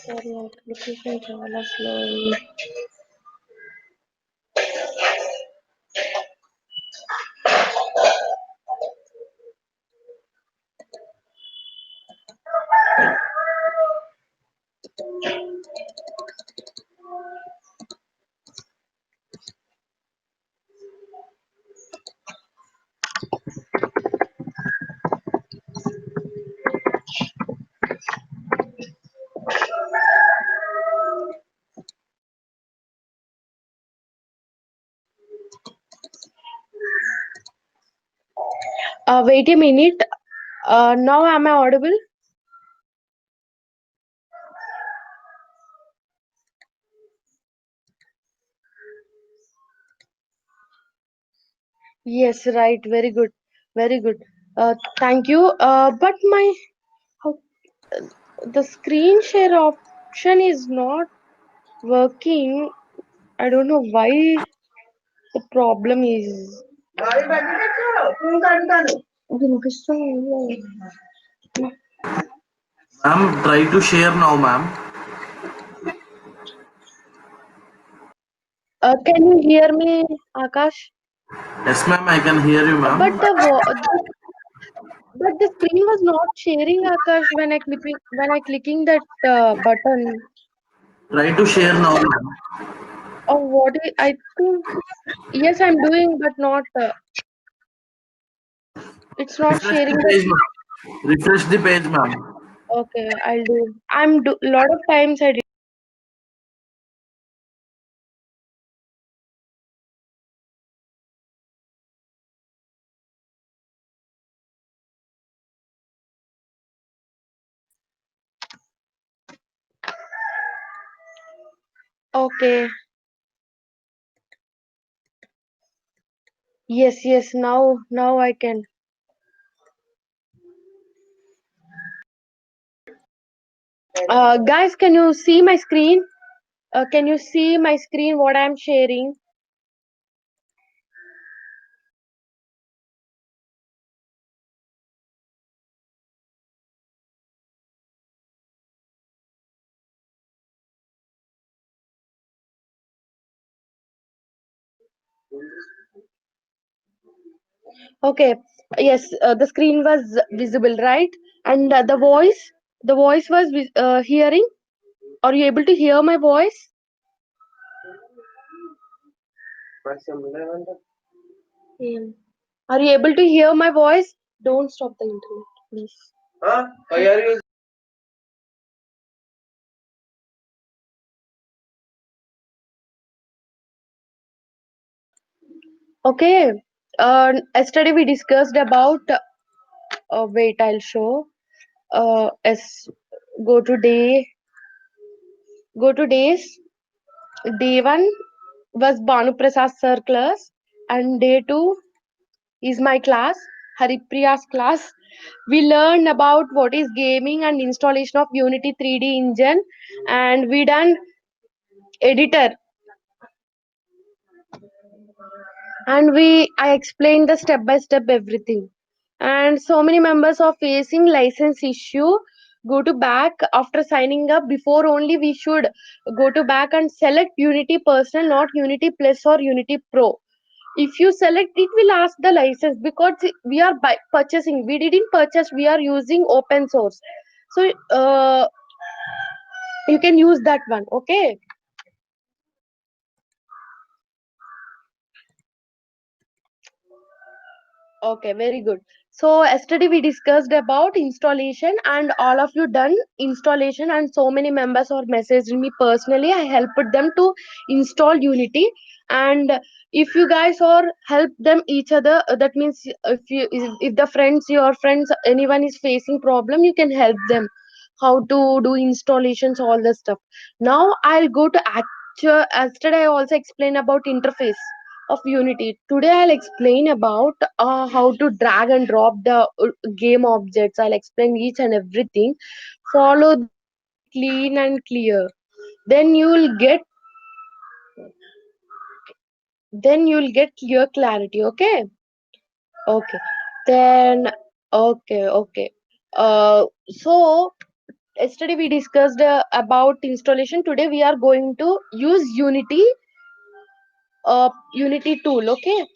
Sorry, application చాలా slow ఉంది. Wait a minute. Now am I audible? Yes, right. Very good. Very good. Thank you. But my how, the screen share option is not working. I don't know why the problem is. వినిపిస్తుంది. Ma'am, try to share now, ma'am. Can you hear me, Akash? Yes, ma'am, I can hear you, ma'am. But the screen was not sharing, Akash, when I clicking that button. Try to share now, ma'am. Oh, I think yes, I'm doing, but not. It's not Refresh sharing the the. page, ma'am. Refresh the page, ma'am. Okay, I'll do. Lot of times I did. Okay. Yes, yes. Now I can. Guys, can you see my screen? Can you see my screen? What I'm sharing? Okay. Yes. The screen was visible, right? And the voice was hearing. Are you able to hear my voice? Yeah. Are you able to hear my voice? Don't stop the internet, please. Okay. Yesterday we discussed about. Wait, I'll show. Yes. Go to day. Go to days. Day one was Banu Prasad sir class, and day two is my class. Haripriya's class. We learned about what is gaming and installation of Unity 3D engine, and we done editor, and we I explained the step by step everything. And so many members are facing license issue. Go to back after signing up. Before only we should go to back and select Unity Personal, not Unity Plus or Unity Pro. If you select, it will ask the license because we are purchasing. We didn't purchase. We are using open source, so you can use that one. Okay. Okay, very good. So yesterday we discussed about installation and all of you done installation, and so many members are messaging me personally. I helped them to install Unity, and if you guys are help them each other, that means if the friends, your friends, anyone is facing problem, you can help them how to do installations, all the stuff. Now I'll go to actual. Yesterday I also explained about interface of Unity. Today I'll explain about how to drag and drop the game objects. I'll explain each and everything. Follow this very clean and clear. Then you'll get clear clarity. Okay. Okay. Then okay. So yesterday we discussed about installation. Today we are going to use Unity tool. Okay.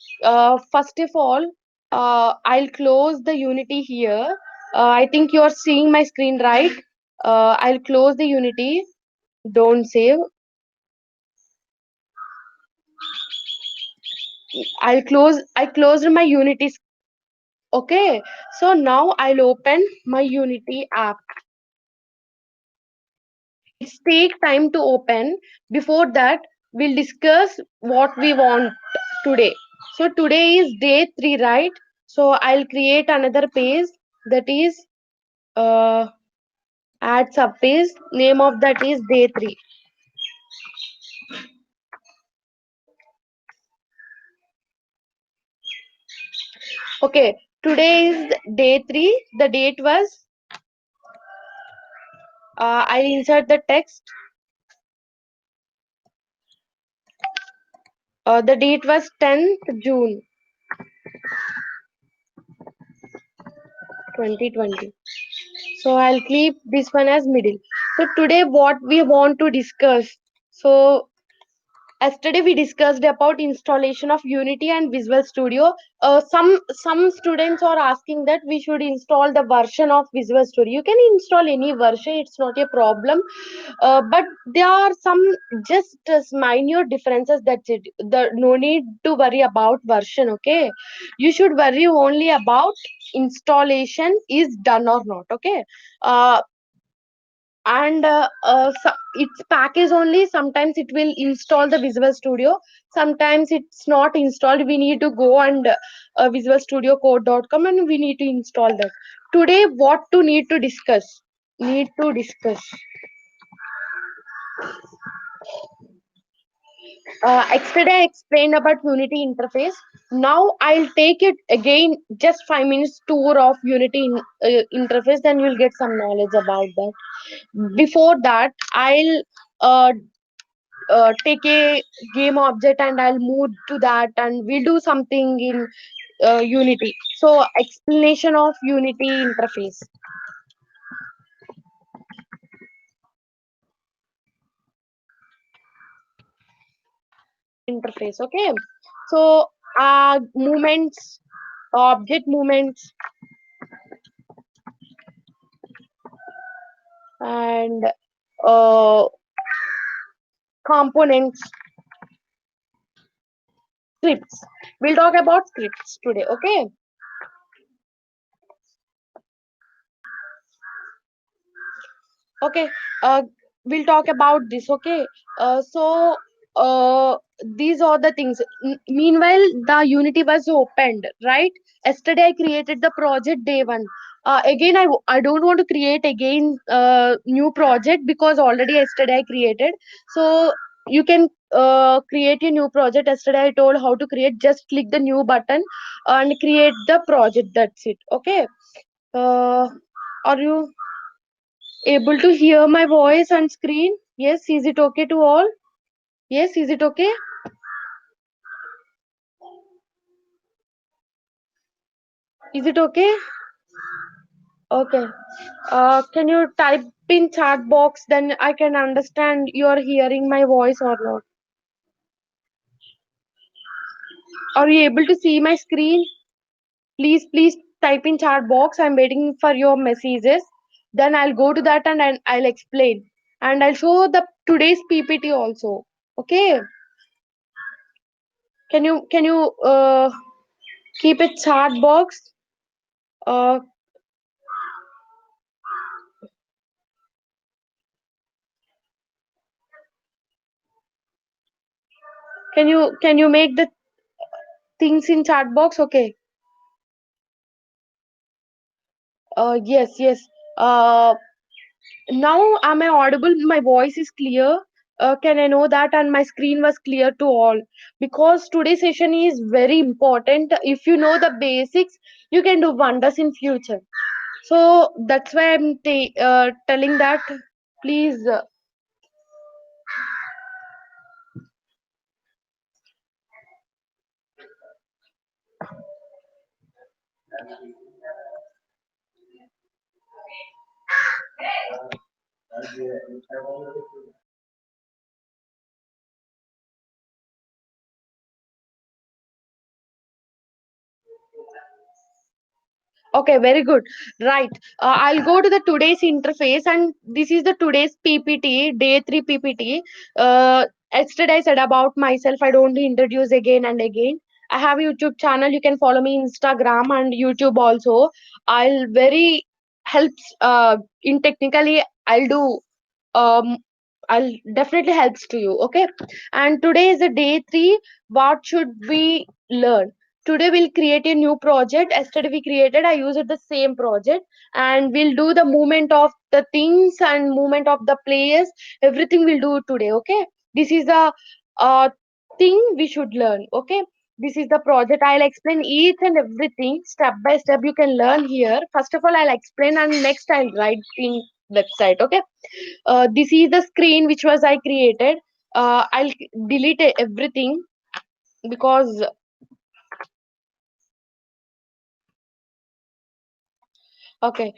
First of all, I'll close the Unity here. I think you are seeing my screen, right? I'll close the Unity. Don't save. I closed my Unity. Okay. So now I'll open my Unity app. It's take time to open. Before that, we'll discuss what we want today. So today is day 3, right? So I'll create another page, that is uh, add subpage. Name of that is day 3. Okay, today is day 3. The date was, I'll insert the text. The date was 10th June 2020. So I'll keep this one as middle. So today what we want to discuss. So yesterday we discussed about installation of Unity and Visual Studio. Some students are asking that we should install the version of Visual Studio. You can install any version; it's not a problem. But there are some just minor differences. That's it. No need to worry about version. Okay, you should worry only about installation is done or not. Okay. Uh, and its package only. Sometimes it will install the Visual Studio, sometimes it's not installed. We need to go and visualstudiocode.com and we need to install that. Today what to need to discuss Yesterday I explained about Unity interface. Now I'll take it again, just 5 minutes tour of Unity interface, then you'll get some knowledge about that. Before that, I'll uh, take a game object and I'll move to that and we'll do something in Unity. So explanation of Unity interface. Okay. So movements, object movements, and uh, components, scripts. We'll talk about scripts today. Okay. Okay, uh, we'll talk about this. Okay, so these are the things. Meanwhile, the Unity was opened, right? Yesterday, I created the project day 1. Again, I don't want to create again new project because already yesterday I created. So you can create a new project. Yesterday I told how to create. Just click the new button and create the project. That's it. Okay. Uh, are you able to hear my voice on screen? Yes. Is it okay to all? Yes. Is it okay? Is it okay? Okay. Can you type in chat box? Then I can understand you are hearing my voice or not. Are you able to see my screen? Please type in chat box. I'm waiting for your messages. Then I'll go to that and I'll explain. And I'll show the today's PPT also. Okay. Can you keep a chat box? Uh, can you make the things in chat box? Okay. Yes. Uh, Now am I audible? My voice is clear. Can I know that? And my screen was clear to all, because today's session is very important. If you know the basics, you can do wonders in future. So that's why I'm telling that. Please. Okay, very good. Right. I'll go to the today's interface, and this is the today's PPT, day 3 PPT. Yesterday I said about myself. I don't introduce again and again. I have a YouTube channel. You can follow me Instagram and YouTube also. I'll very helps in technically. Um I'll definitely helps to you. Okay. And today is the day 3. What should we learn? Today we'll create a new project. Yesterday we created, I used the same project, and we'll do the movement of the things and movement of the players. Everything we'll do today. Okay. This is the uh thing we should learn. Okay. This is the project. I'll explain each and everything step by step. You can learn here. First of all, I'll explain, and next I'll write in website. Okay. This is the screen which was I created. I'll delete everything, because okay,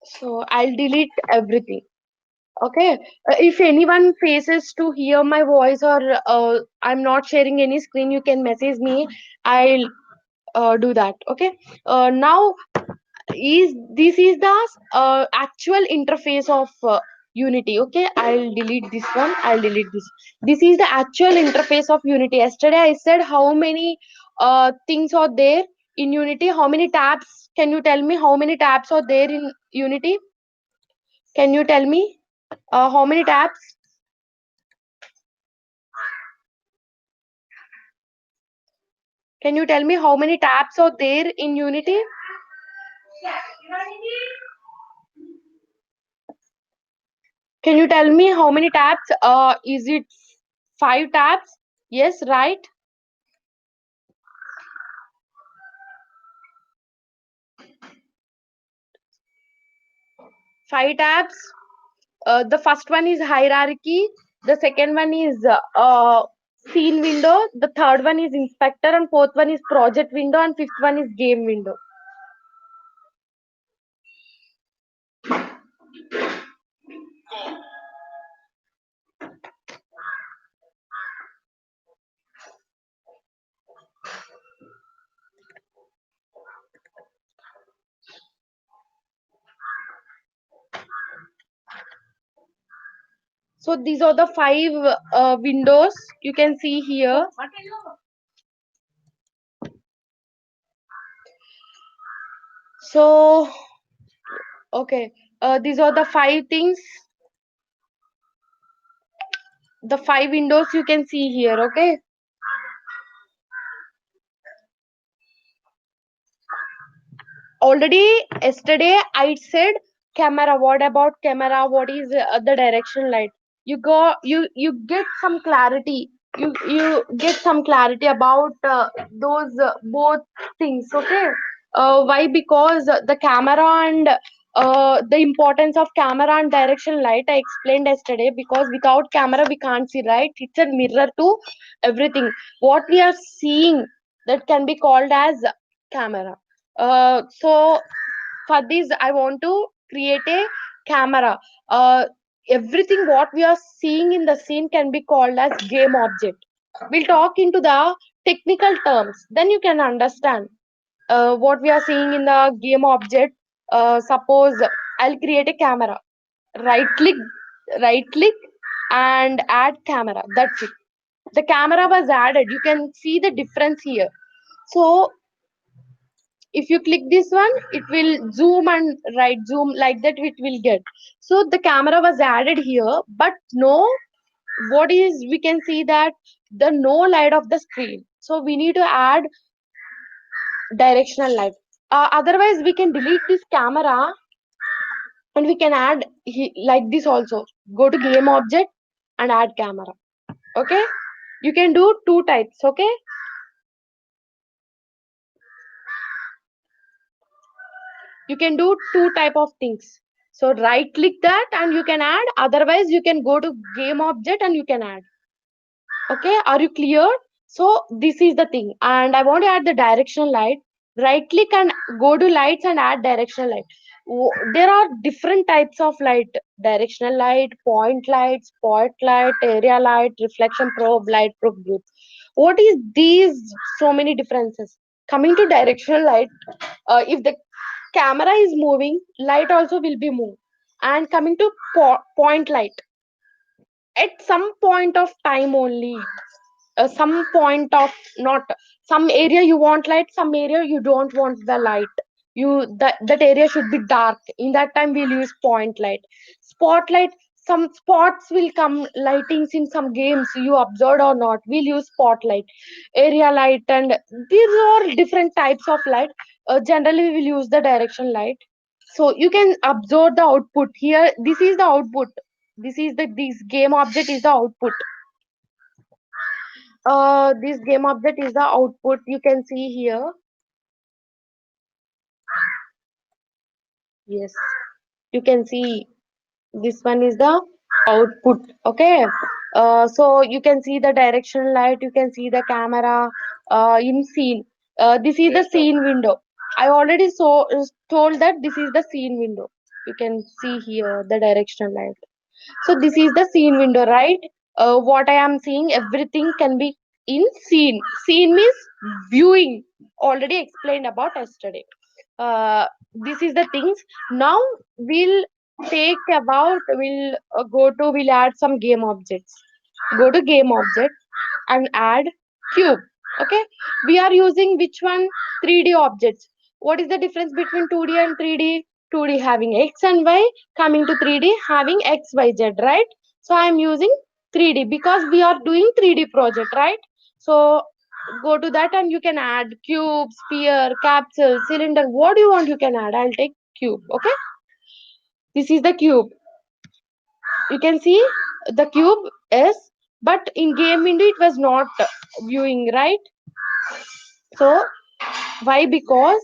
so I'll delete everything. Okay. If anyone faces to hear my voice, or I'm not sharing any screen, you can message me. I'll do that. Okay. Now is this is the actual interface of Unity. Okay. I'll delete this one. I'll delete this. This is the actual interface of Unity. Yesterday I said how many things are there in Unity. How many tabs? Can you tell me how many tabs are there in Unity? Can you tell me how many tabs? Can you tell me how many tabs are there in Unity? Can you tell me how many tabs? Is it 5 tabs? Yes, right. 5 tabs. The first one is hierarchy. The second one is scene window. The third one is inspector, and fourth one is project window, and fifth one is game window. So these are the 5 windows you can see here. So okay, these are the 5 things, the 5 windows you can see here. Okay. Already yesterday I said camera. What about camera? What is the direction light? you get some clarity. You get some clarity about those both things. Okay. Why? Because the camera and the importance of camera and direction light I explained yesterday. Because without camera we can't see, right? It's a mirror to everything what we are seeing, that can be called as camera. So for this I want to create a camera. Everything what we are seeing in the scene can be called as game object. We'll talk into the technical terms, then you can understand what we are seeing in the game object. Suppose I'll create a camera. Right click, right click, and add camera. That's it. The camera was added, you can see the difference here. So if you click this one, it will zoom and right zoom, like that it will get. So the camera was added here, but no, what is, we can see that the no light of the screen, so we need to add directional light. Otherwise we can delete this camera and we can add like this also. Go to game object and add camera. Okay, you can do two types. Okay, you can do two type of things. So right click that and you can add, otherwise you can go to game object and you can add. Okay, are you clear? So this is the thing, and I want to add the directional light. Right click and go to lights and add directional light. There are different types of light: directional light, point light, spotlight, area light, reflection probe, light probe group. What is these so many differences? Coming to directional light, if the camera is moving, light also will be moved. And coming to point light, at some point of time only, some point of, not some area you want light, some area you don't want the light, that area should be dark. In that time we'll use point light. Spotlight, some spots will come lightings in some games, you observed or not, we'll use spotlight. Area light, and these are different types of light. Generally we will use the direction light. So you can observe the output here. This is the output. This game object is the output. This game object is the output, you can see here. Yes, you can see this one is the output. Okay. So you can see the direction light, you can see the camera in scene. This is the scene window. I already told that this is the scene window. You can see here the direction light. So this is the scene window, right? What I am seeing, everything can be in scene. Scene means viewing. Already explained about yesterday. This is the things. Now we'll we'll add some game objects. Go to game object and add cube. Okay, we are using which one? 3D objects. What is the difference between 2D and 3D? 2D having x and y, coming to 3D having x, y, z, right? So I am using 3D because we are doing 3D project, right? So go to that and you can add cube, sphere, capsule, cylinder. What do you want? You can add. I'll take cube. Okay, this is the cube. You can see the cube is, but in game window it was not viewing, right? So why? Because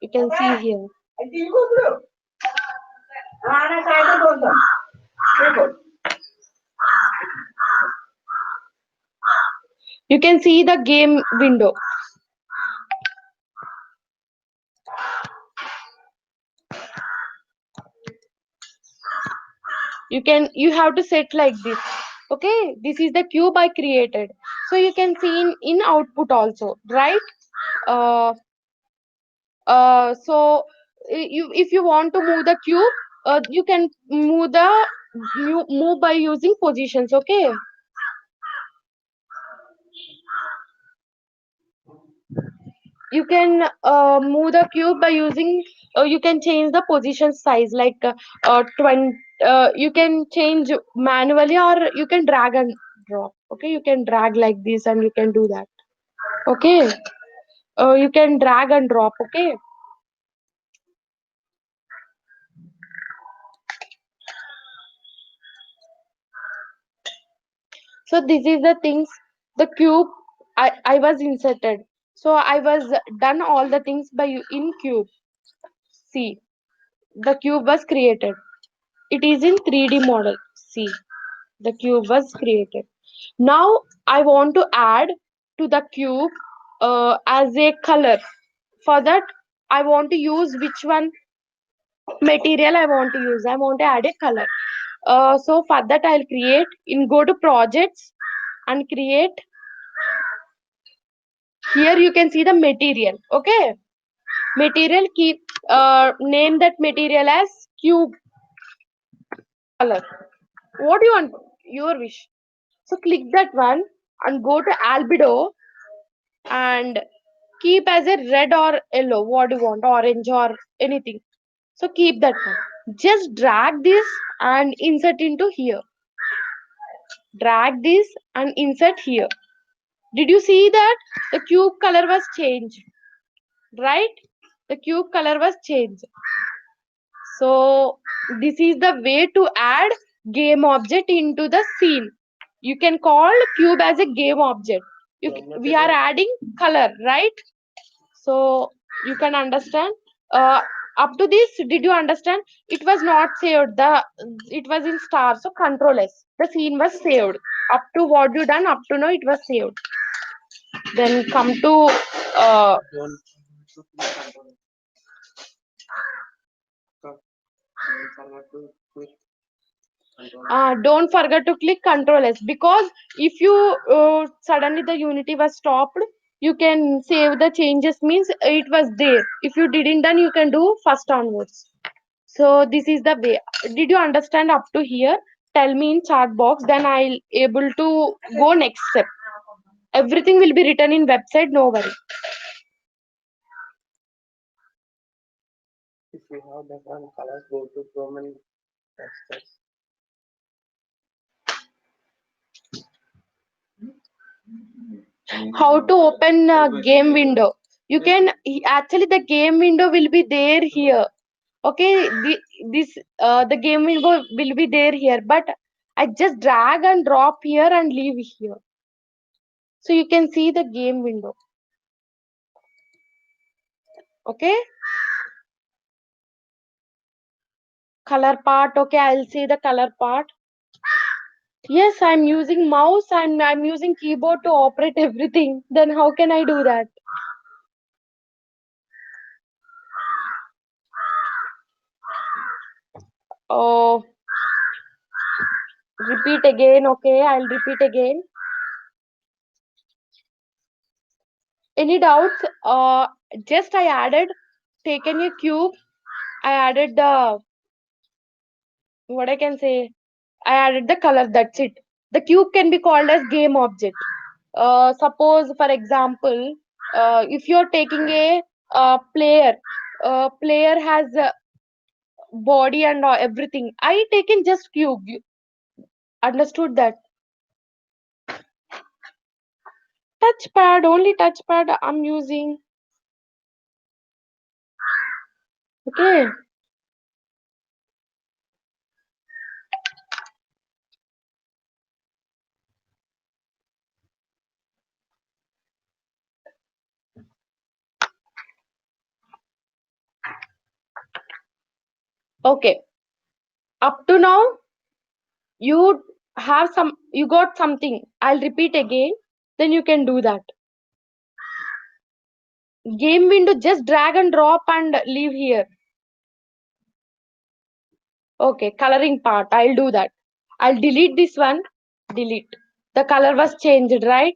you can see here. You can see the game window. You have to set like this. Okay, this is the cube I created. So you can see in output also, right? Uh, so if you want to move the cube, you can move by using positions. Okay, you can move the cube by using, you can change the position size, like 20, you can change manually or you can drag and drop. Okay, you can drag like this and you can do that. Okay, you can drag and drop. Okay, So this is the things, the cube, I was inserted. So I was done all the things by in cube. See, the cube was created. It is in 3D model. See, the cube was created. Now I want to add to the cube as a color. For that, I want to use which one material I want to use. I want to add a color. So for that, I'll create in go to projects and create. Here you can see the material. Okay, material. Keep name that material as cube color. What do you want? Your wish. So click that one and go to albedo and keep as a red or yellow. What do you want? Orange or anything. So keep that one. Just drag this and insert into here. Drag this and insert here. Did you see that the cube color was changed? Right? The cube color was changed. So this is the way to add game object into the scene. You can call cube as a game object. We are adding color, right? So you can understand. Up to this, did you understand? It was not saved. It was in star. So control S. The scene was saved. Up to what you done, up to now it was saved. Then come to uh, don't forget to click Control S, because if you suddenly the Unity was stopped, you can save the changes, means it was there. If you didn't done, you can do first onwards. So this is the way. Did you understand up to here? Tell me in chat box, then I'll able to go next step. Everything will be written in website, no worry. How to open game window? You can actually, the game window will be there here. Okay, the game window will be there here, but I just drag and drop here and leave here, so you can see the game window. Okay, color part. Okay, I'll see the color part. Yes, I'm using mouse and I'm using keyboard to operate everything. Then how can I do that? Oh, repeat again. Okay, I'll repeat again. Any doubts? Just I added, taken a cube. I added the, what I can say, I added the color. That's it. The cube can be called as game object. Suppose, for example, if you're taking a player, player has a body and everything. I taken just cube. You understood that? Touchpad, only touchpad I'm using. Okay. Okay. Up to now, you you got something. I'll repeat again. Then you can do that. Game window, just drag and drop and leave here. Okay, coloring part, I'll do that. I'll delete this one. Delete. The color was changed, right?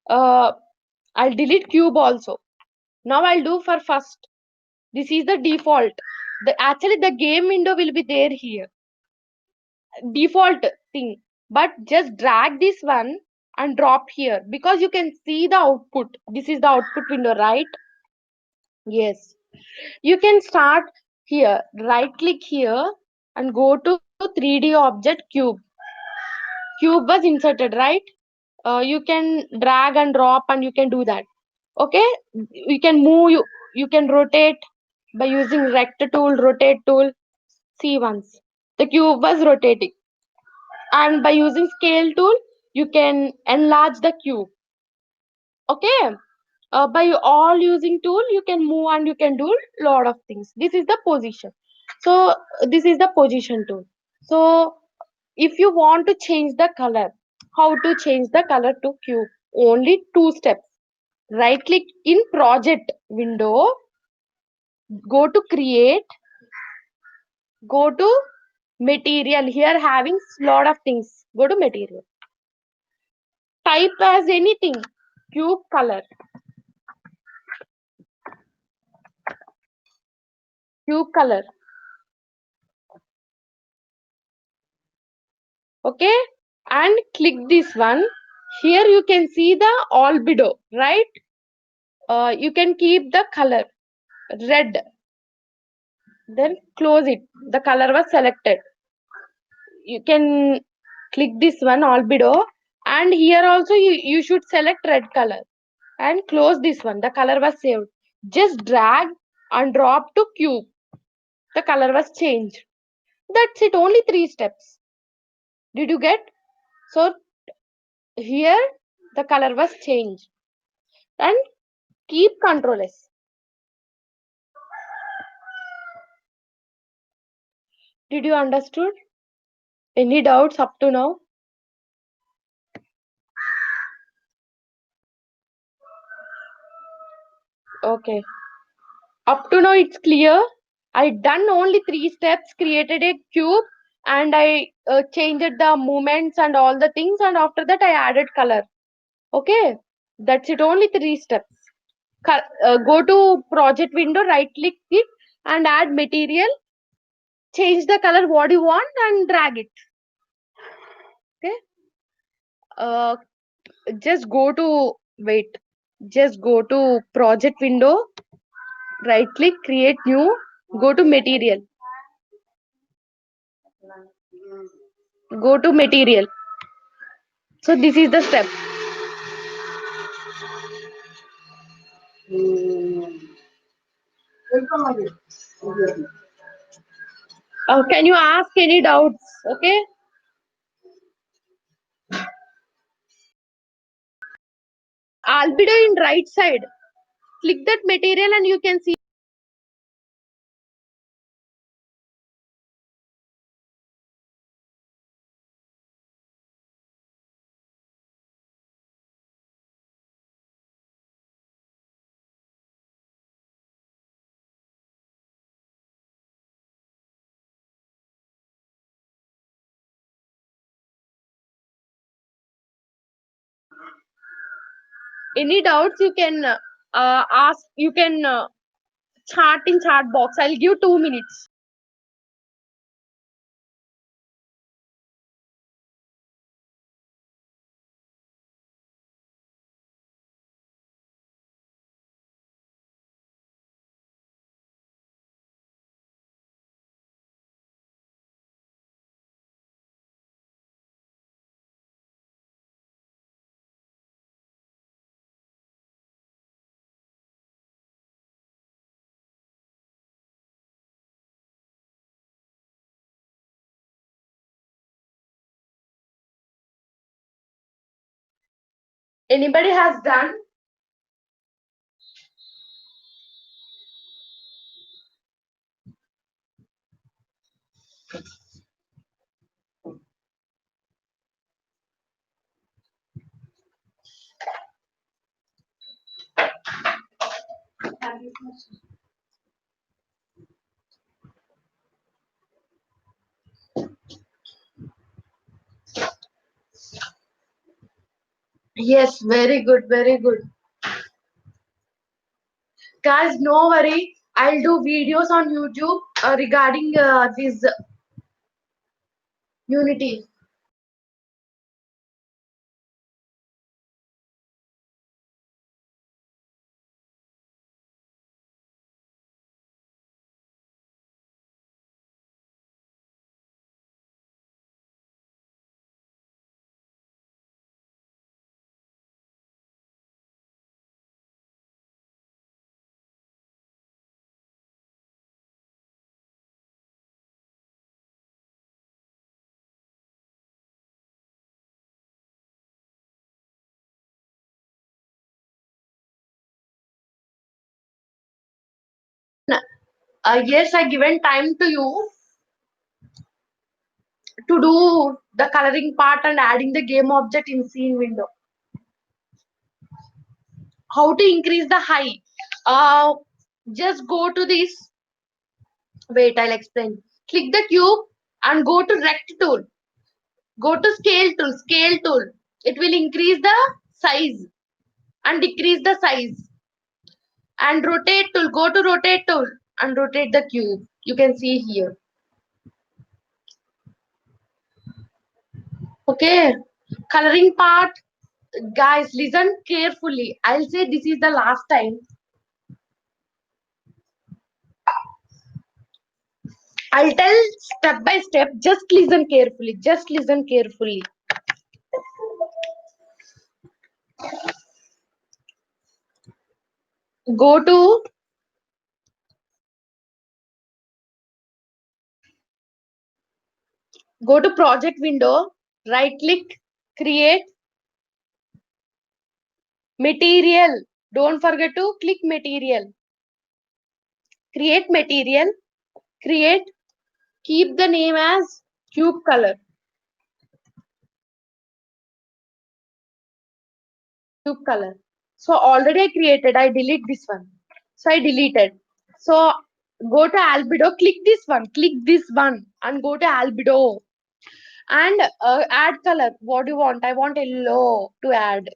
Uh, I'll delete cube also. Now I'll do for first. This is the default. Actually the game window will be there here. Default thing. But just drag this one and drop here, because you can see the output. This is the output window, right? Yes. You can start here. Right click here and go to 3D object cube. Cube was inserted, right? You can drag and drop and you can do that. Okay, you can move, you can rotate by using rect tool, rotate tool. See, once the cube was rotating, and by using scale tool you can enlarge the cube. Okay, by all using tool you can move and you can do lot of things. This is the position. So this is the position tool. So if you want to change the color, how to change the color to cube? Only two steps. Right click in project window, go to create, go to material. Here having lot of things. Go to material. Type as anything. Cube color. Cube color. Okay, and click this one. Here you can see the albedo, right? You can keep the color red, then close it. The color was selected. You can click this one albedo, and here also you should select red color and close this one. The color was saved. Just drag and drop to cube. The color was changed. That's it. Only three steps. Did you get? So here the color was changed. And keep Ctrl S. Did you understood? Any doubts up to now? Okay. Up to now it's clear. I done only three steps, created a cube, and I changed the movements and all the things, and after that I added color. Okay. That's it. Only three steps. Go to project window, right click it, and add material. Change the color what you want and drag it. Okay. Uh, just go to wait. Just go to project window, right click, create new, go to material, go to material. So this is the step. Can you ask any doubts? Okay. Albedo in right side. Click that material and you can see. Any doubts you can ask. You can chat in chat box. I'll give 2 minutes. Anybody has done? Yes, very good, very good. Guys, no worry. I'll do videos on YouTube regarding this Unity. Yes, I given time to you to do the coloring part and adding the game object in scene window. How to increase the height? Uh, just go to this. Wait, I'll explain. Click the cube and go to rect tool. Go to scale tool. Scale tool. It will increase the size and decrease the size. And rotate tool. Go to rotate tool and rotate the cube. You can see here. Okay. Coloring part. Guys, listen carefully. I'll say this is the last time. I'll tell step by step. Just listen carefully. Just listen carefully. Go to go to project window. Right click. Create material. Don't forget to click material. Create material. Create. Keep the name as cube color. Cube color. So already I created. I delete this one. So I deleted. So go to albedo. Click this one. Click this one and go to albedo. And add color. What do you want? I want yellow to add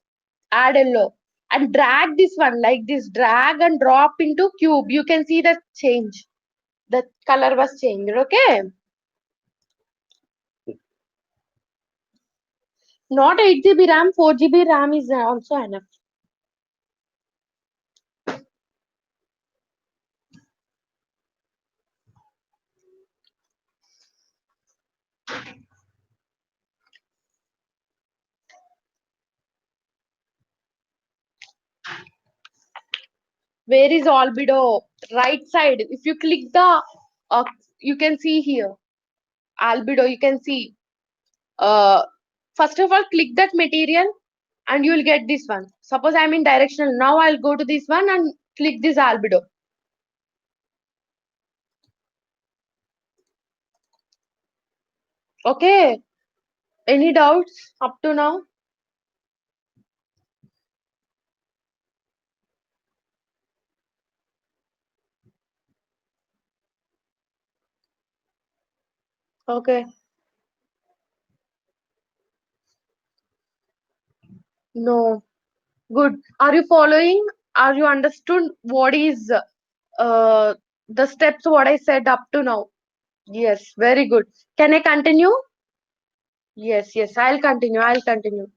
yellow and drag this one like this, drag and drop into cube. You can see the change, the color was changed. Okay, not 8 GB ram, 4 GB ram is also enough. Where is albedo? Right side, if you click the uh, you can see here albedo. You can see, uh, first of all click that material and you will get this one. Suppose I'm in directional, now I'll go to this one and click this albedo. Okay, any doubts up to now? Okay, no. Good. Are you following? Are you understood what is the steps what I said up to now? Yes, very good. Can I continue? Yes, yes, I'll continue. I'll continue.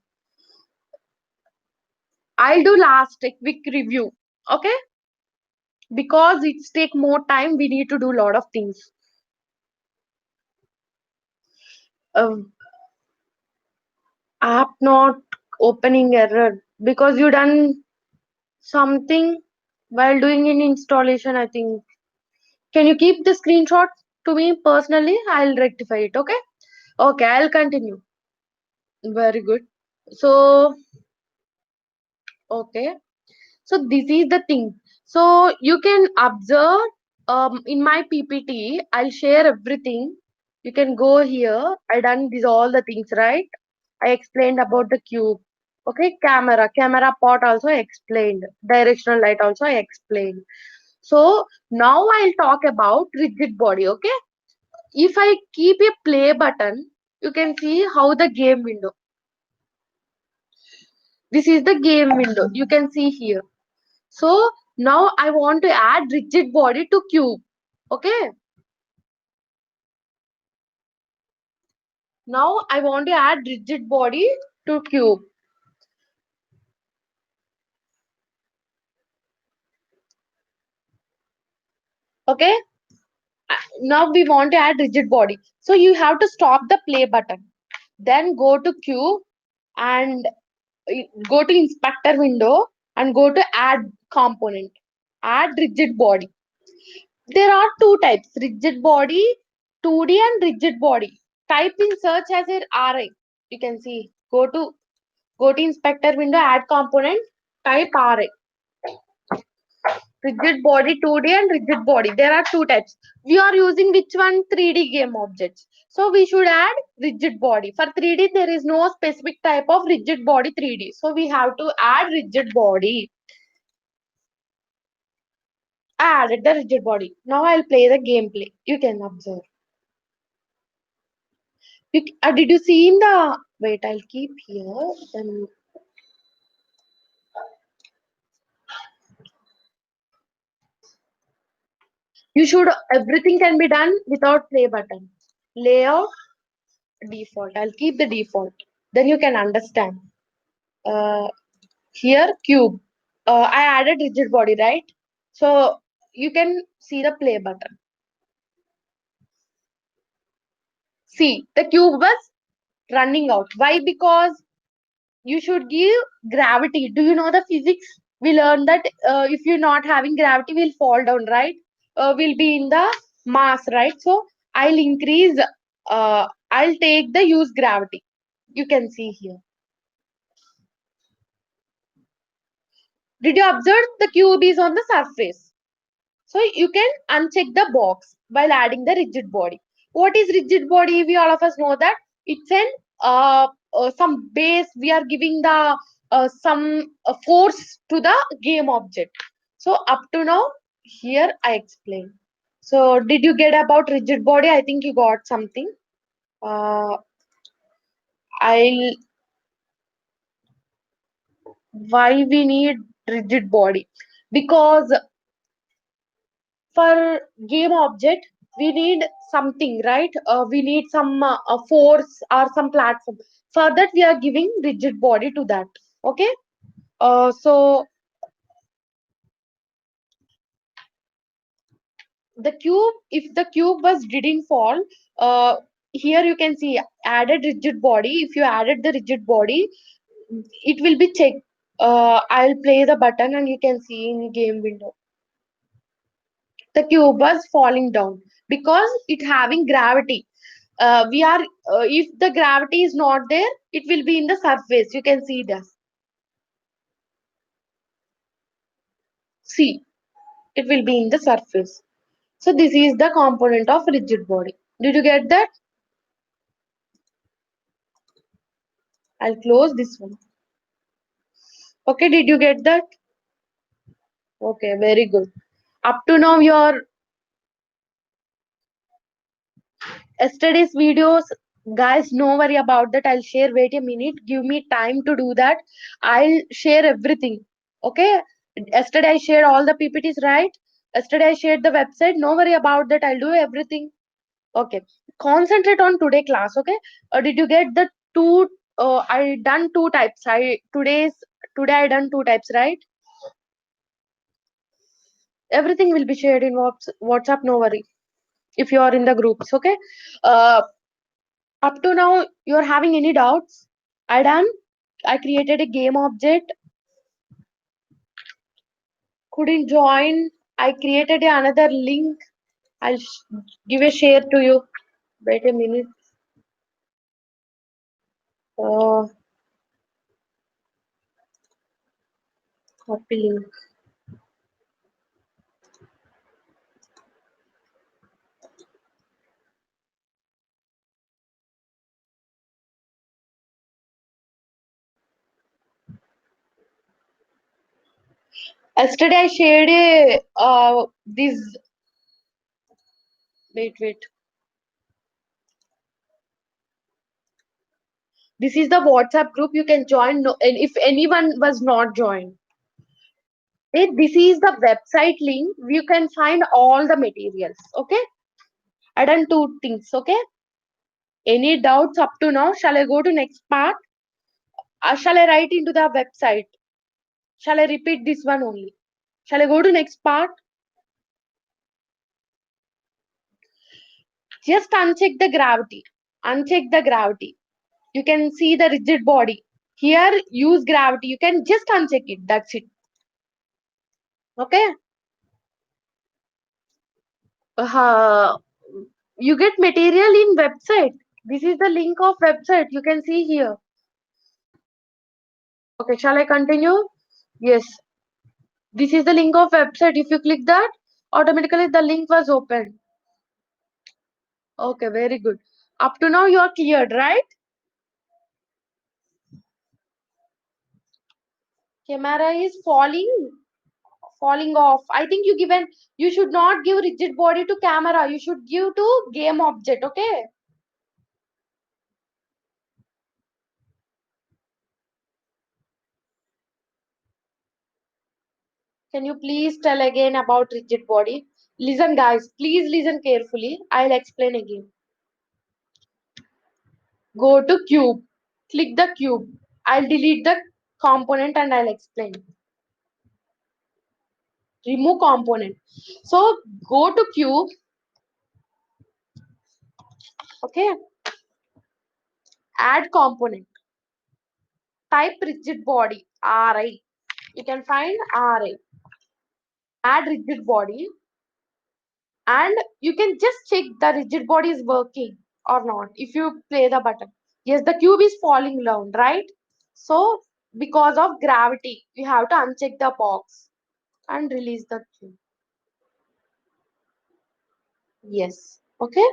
I'll do last a quick review. Okay? Because it's take more time, we need to do a lot of things. Um, app not opening error because you done something while doing an installation, I think. Can you keep the screenshot to me personally? I'll rectify it. Okay? Okay, I'll continue. Very good. So, okay. So this is the thing. So you can observe in my PPT, I'll share everything. You can go here. I done these all the things, right? I explained about the cube. Okay, camera pot also I explained. Directional light also I explained. So now I'll talk about rigid body. Okay. If I keep a play button, you can see how the game window. This is the game window. You can see here. So now I want to add rigid body to cube. Okay. Now I want to add rigid body to cube. Okay. Now we want to add rigid body. So you have to stop the play button. Then go to cube and go to inspector window and go to add component. Add rigid body. There are two types, rigid body, 2D and rigid body. Type in search as a RI. You can see. Go to inspector window, add component, type RI. Rigid body 2D and rigid body. There are two types. We are using which one? 3D game objects. So we should add rigid body. For 3D, there is no specific type of rigid body 3D. So we have to add rigid body. I added the rigid body. Now I'll play the gameplay. You can observe. Did you see in the... Wait, I'll keep here. Then you should... Everything can be done without play button. Layout, default. I'll keep the default. Then you can understand. Uh, Here, cube. I added rigid body, right? So you can see the play button. See, the cube was running out. Why? Because you should give gravity. Do you know the physics? We learned that if you're not having gravity, we'll fall down, right? We'll be in the mass, right? So I'll increase, I'll take the use gravity. You can see here. Did you observe the cube is on the surface? So you can uncheck the box while adding the rigid body. What is rigid body? We all of us know that it's an some base. We are giving the some force to the game object. So up to now, here I explained. So did you get about rigid body? I think you got something. Uh, I'll Why we need rigid body? Because for game object we need something, right? We need some force or some platform. For that we are giving rigid body to that. Okay. So the cube, if the cube was didn't fall, uh, here you can see added rigid body. If you added the rigid body, it will be checked. I'll play the button and you can see in game window the cube was falling down because it having gravity. We are If the gravity is not there, it will be in the surface. You can see this. See, it will be in the surface. So this is the component of rigid body. Did you get that? I'll close this one. Okay, did you get that? Okay, very good. Up to now your yesterday's videos, guys, no worry about that. I'll share. Wait a minute, give me time to do that. I'll share everything. Okay, yesterday I shared all the PPTs, right? Yesterday I shared the website. No worry about that, I'll do everything. Okay, concentrate on today class. Okay. Did you get the two? I done two types. Today I done two types, right? Everything will be shared in WhatsApp. No worry if you are in the groups. Okay. uh, Up to now, you're having any doubts? I done. I created a game object. Couldn't join. I created another link. I'll give a share to you. Wait a minute. Uh, Copy link. Yesterday I shared a this. Wait. This is the WhatsApp group. You can join. No, and if anyone was not joined, this is the website link. You can find all the materials. Okay. I done two things. Okay. Any doubts up to now? Shall I go to next part? Shall I write into the website? Shall I repeat this one only? Shall I go to next part? Just uncheck the gravity. Uncheck the gravity. You can see the rigid body. Here, use gravity. You can just uncheck it. That's it. Okay. Uh, you get material in website. This is the link of website. You can see here. Okay. Shall I continue? Yes. This is the link of website. If you click that, automatically the link was opened. Okay, very good. Up to now you are cleared, right? Camera is falling off. I think you should not give rigid body to camera. You should give to game object. Okay. Can you please tell again about rigid body? Listen, guys. Please listen carefully. I'll explain again. Go to cube. Click the cube. I'll delete the component and I'll explain. Remove component. So go to cube. Okay. Add component. Type rigid body. RI. You can find RI. Add rigid body. And you can just check the rigid body is working or not if you play the button. Yes, the cube is falling down, right? So because of gravity you have to uncheck the box and release the cube. Yes, okay,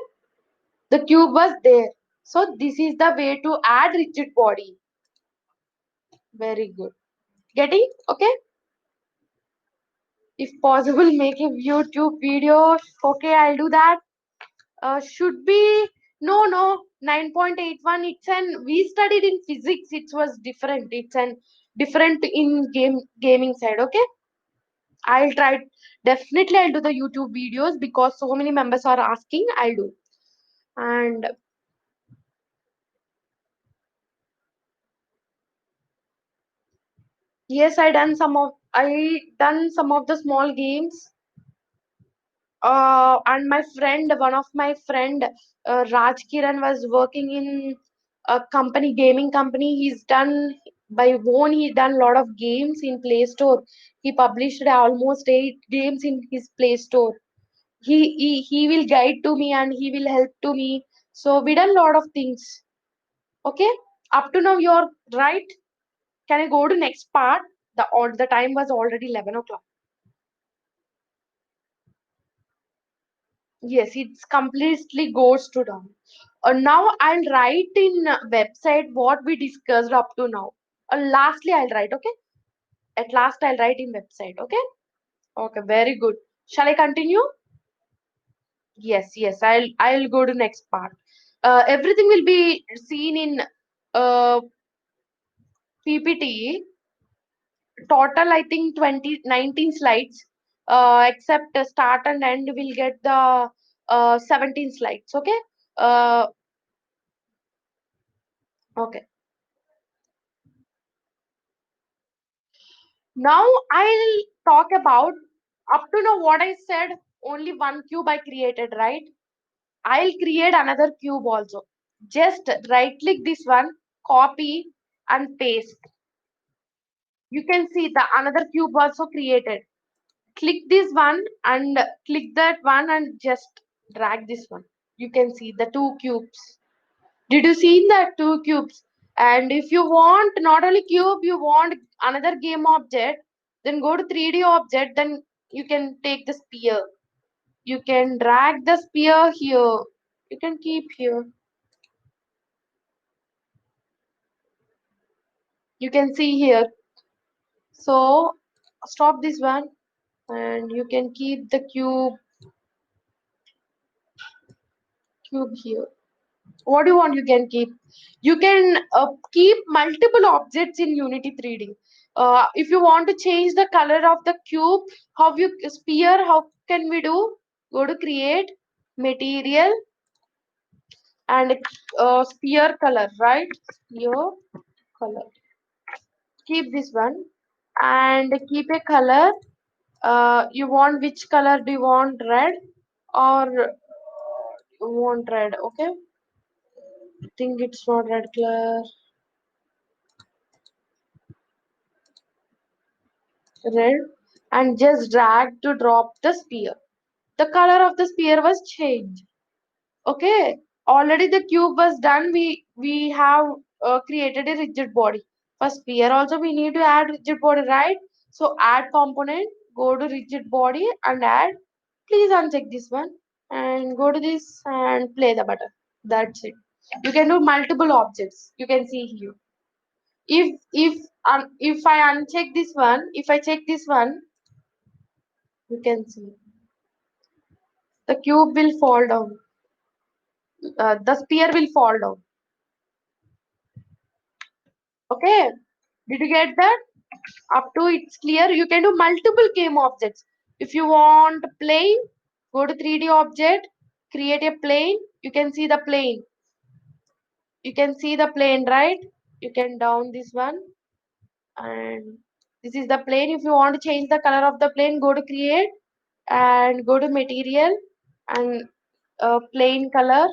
the cube was there. So this is the way to add rigid body. Very good. Getting? Okay. If possible, make a YouTube video. Okay, I'll do that. Should be no 9.81. It's an we studied in physics. It was different. It's an different in gaming side. Okay, I'll try. Definitely, I'll do the YouTube videos because so many members are asking. I'll do. And yes, I done some of the small games. And my friend, one of my friend, Raj Kiran was working in a company, gaming company. He's done by own. He done lot of games in Play Store. He published almost 8 games in his Play Store. He will guide to me and he will help to me. So we done lot of things. Okay, up to now you're right. Can I go to next part? The time was already 11 o'clock. Yes, it's completely goes to down. Now I'll write in website what we discussed up to now. Lastly, I'll write. Okay. At last, I'll write in website. Okay. Okay. Very good. Shall I continue? Yes. Yes. I'll go to next part. Everything will be seen in PPT. Total, I think 19 slides. Except start and end, we'll get the 17 slides. Okay. Uh, okay. Now I'll talk about up to now what I said. Only one cube I created, right? I'll create another cube also. Just right click this one, copy and paste. You can see the another cube also created. Click this one and click that one and just drag this one. You can see the two cubes. Did you see that two cubes? And if you want not only cube, you want another game object, then go to 3D object, then you can take the sphere. You can drag the sphere here. You can keep here. You can see here. So stop this one and you can keep the cube here. What do you want? You can keep. You can keep multiple objects in Unity 3D. If you want to change the color of the cube, how you sphere, how can we do? Go to create material and sphere color, right? Sphere color. Keep this one and keep a color. You want which color? Do you want red or you want red? Okay. I think it's not red color. Red, and just drag to drop the sphere. The color of the sphere was changed. Okay, already the cube was done. We have created a rigid body. For sphere also we need to add rigid body, right? So add component, go to rigid body and add. Please uncheck this one and go to this and play the button. That's it. You can do multiple objects. You can see here. If I uncheck this one, if I check this one, you can see the cube will fall down. The sphere will fall down. Okay. Did you get that? Up to it's clear. You can do multiple game objects. If you want plane, go to 3D object, create a plane. You can see the plane. You can see the plane, right? You can down this one and this is the plane. If you want to change the color of the plane, go to create and go to material and plain color,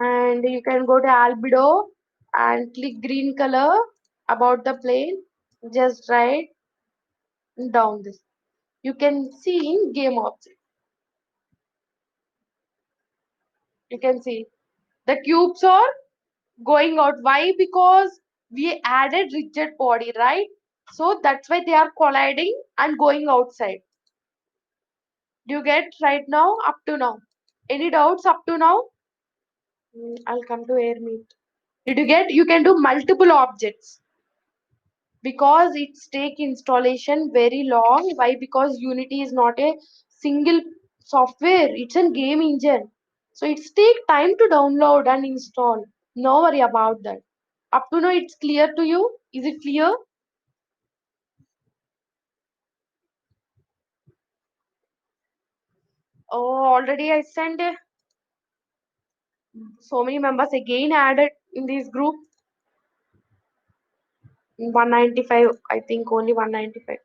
and you can go to albedo and click green color about the plane. Just write down this. You can see in game object. You can see the cubes are going out. Why? Because we added rigid body, right? So that's why they are colliding and going outside. Do you get right now? Up to now. Any doubts up to now? I'll come to air meet. Did you get? You can do multiple objects because it's take installation very long. Why? Because Unity is not a single software. It's a game engine. So it's take time to download and install. No worry about that. Up to now, it's clear to you. Is it clear? Oh, already I sent so many members again added in this group. 195, I think only 195.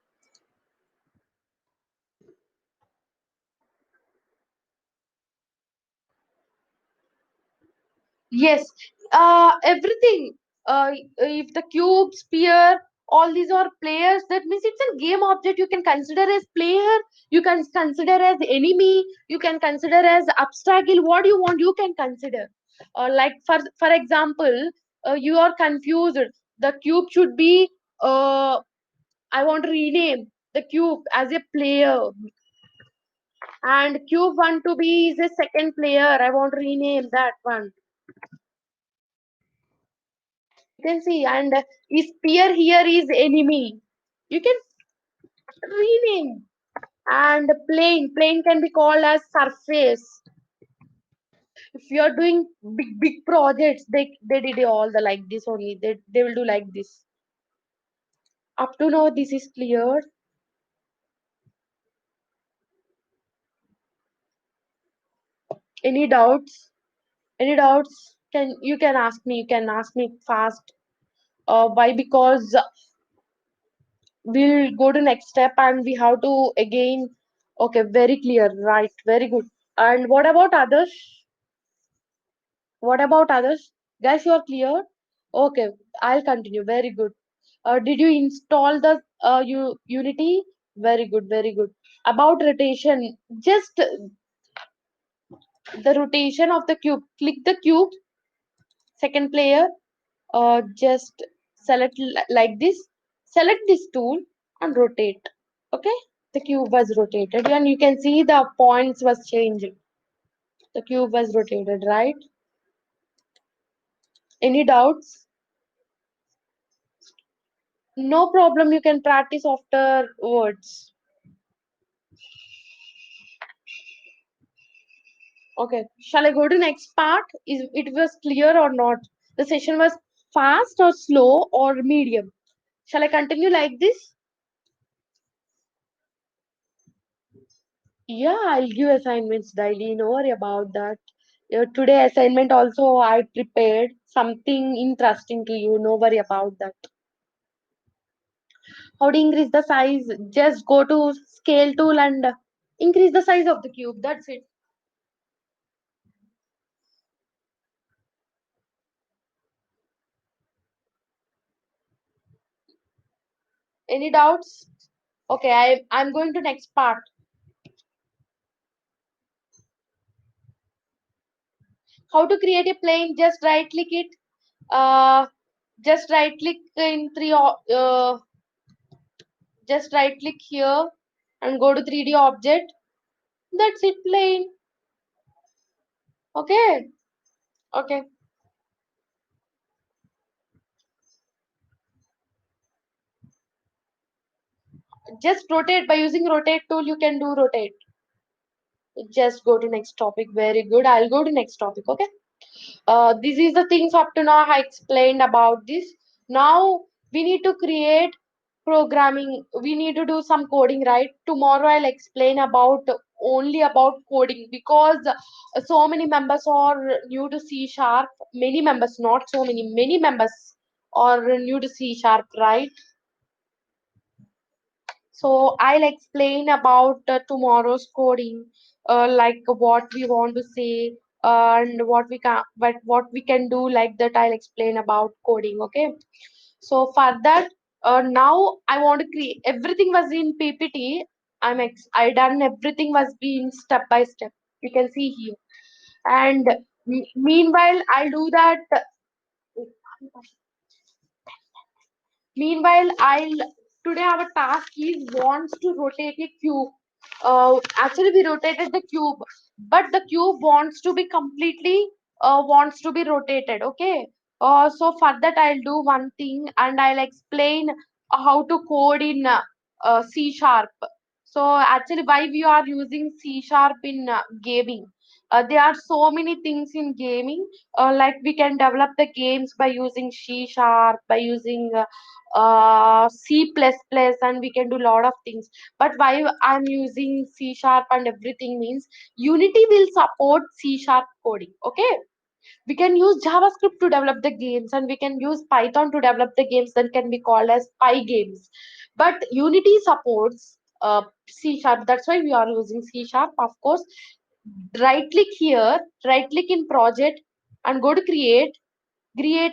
Yes, everything. If the cube, sphere, all these are players, that means it's a game object. You can consider as player, you can consider as enemy, you can consider as obstacle. What you want, you can consider. Like for example, you are confused. The cube should be. I want to rename the cube as a player, and cube one to be is a second player. I want to rename that one. You can see, and is spear here is enemy. You can rename. And plane can be called as surface. If you are doing big projects, they did all the like this only. They will do like this. Up to now, this is clear. Any doubts? Any doubts? Can you can ask me? You can ask me fast. Why? Because we'll go to next step and we have to again. Okay, very clear, right? Very good. And what about others? What about others? Guys, you are clear? Okay, I'll continue. Very good. Did you install the Unity? Very good, very good. About rotation, just the rotation of the cube. Click the cube, second player. Just select like this. Select this tool and rotate. Okay, the cube was rotated, and you can see the points was changing. The cube was rotated, right? Any doubts? No problem, you can practice afterwards. Okay, shall I go to next part? Is it was clear or not? The session was fast or slow or medium? Shall I continue like this? Yeah, I'll give assignments daily. No worry about that. Today assignment also I prepared something interesting to you. No worry about that. How to increase the size? Just go to scale tool and increase the size of the cube. That's it. Any doubts? Okay, I'm going to next part. How to create a plane? Just right click it. Uh, Just right click in just right click here and go to 3D object. That's it, plain. Okay. Okay. Just rotate by using rotate tool. You can do rotate. Just go to next topic. Very good. I'll go to next topic. Okay. This is the things up to now I explained about this. Now we need to create programming. We need to do some coding, right? Tomorrow I'll explain about only about coding because so many members are new to C sharp. Many members, not so many members are new to C sharp, right? So I'll explain about tomorrow's coding, like what we want to say and what we can, but what we can do like that. I'll explain about coding. Okay. So for that, now I want to create. Everything was in PPT. I done everything was being step by step. You can see here. And meanwhile, I'll do that. Meanwhile, I'll today our task is wants to rotate a cube. Actually, we rotated the cube, but the cube wants to be completely wants to be rotated. Okay. So for that, I'll do one thing and I'll explain how to code in C sharp. So actually, why we are using C sharp in gaming? There are so many things in gaming. Like we can develop the games by using C sharp, by using C++, and we can do a lot of things. But why I'm using C sharp and everything means Unity will support C sharp coding. Okay, we can use JavaScript to develop the games, and we can use Python to develop the games that can be called as Py games. But Unity supports C sharp. That's why we are using C sharp. Of course, right click here, right click in project, and go to create a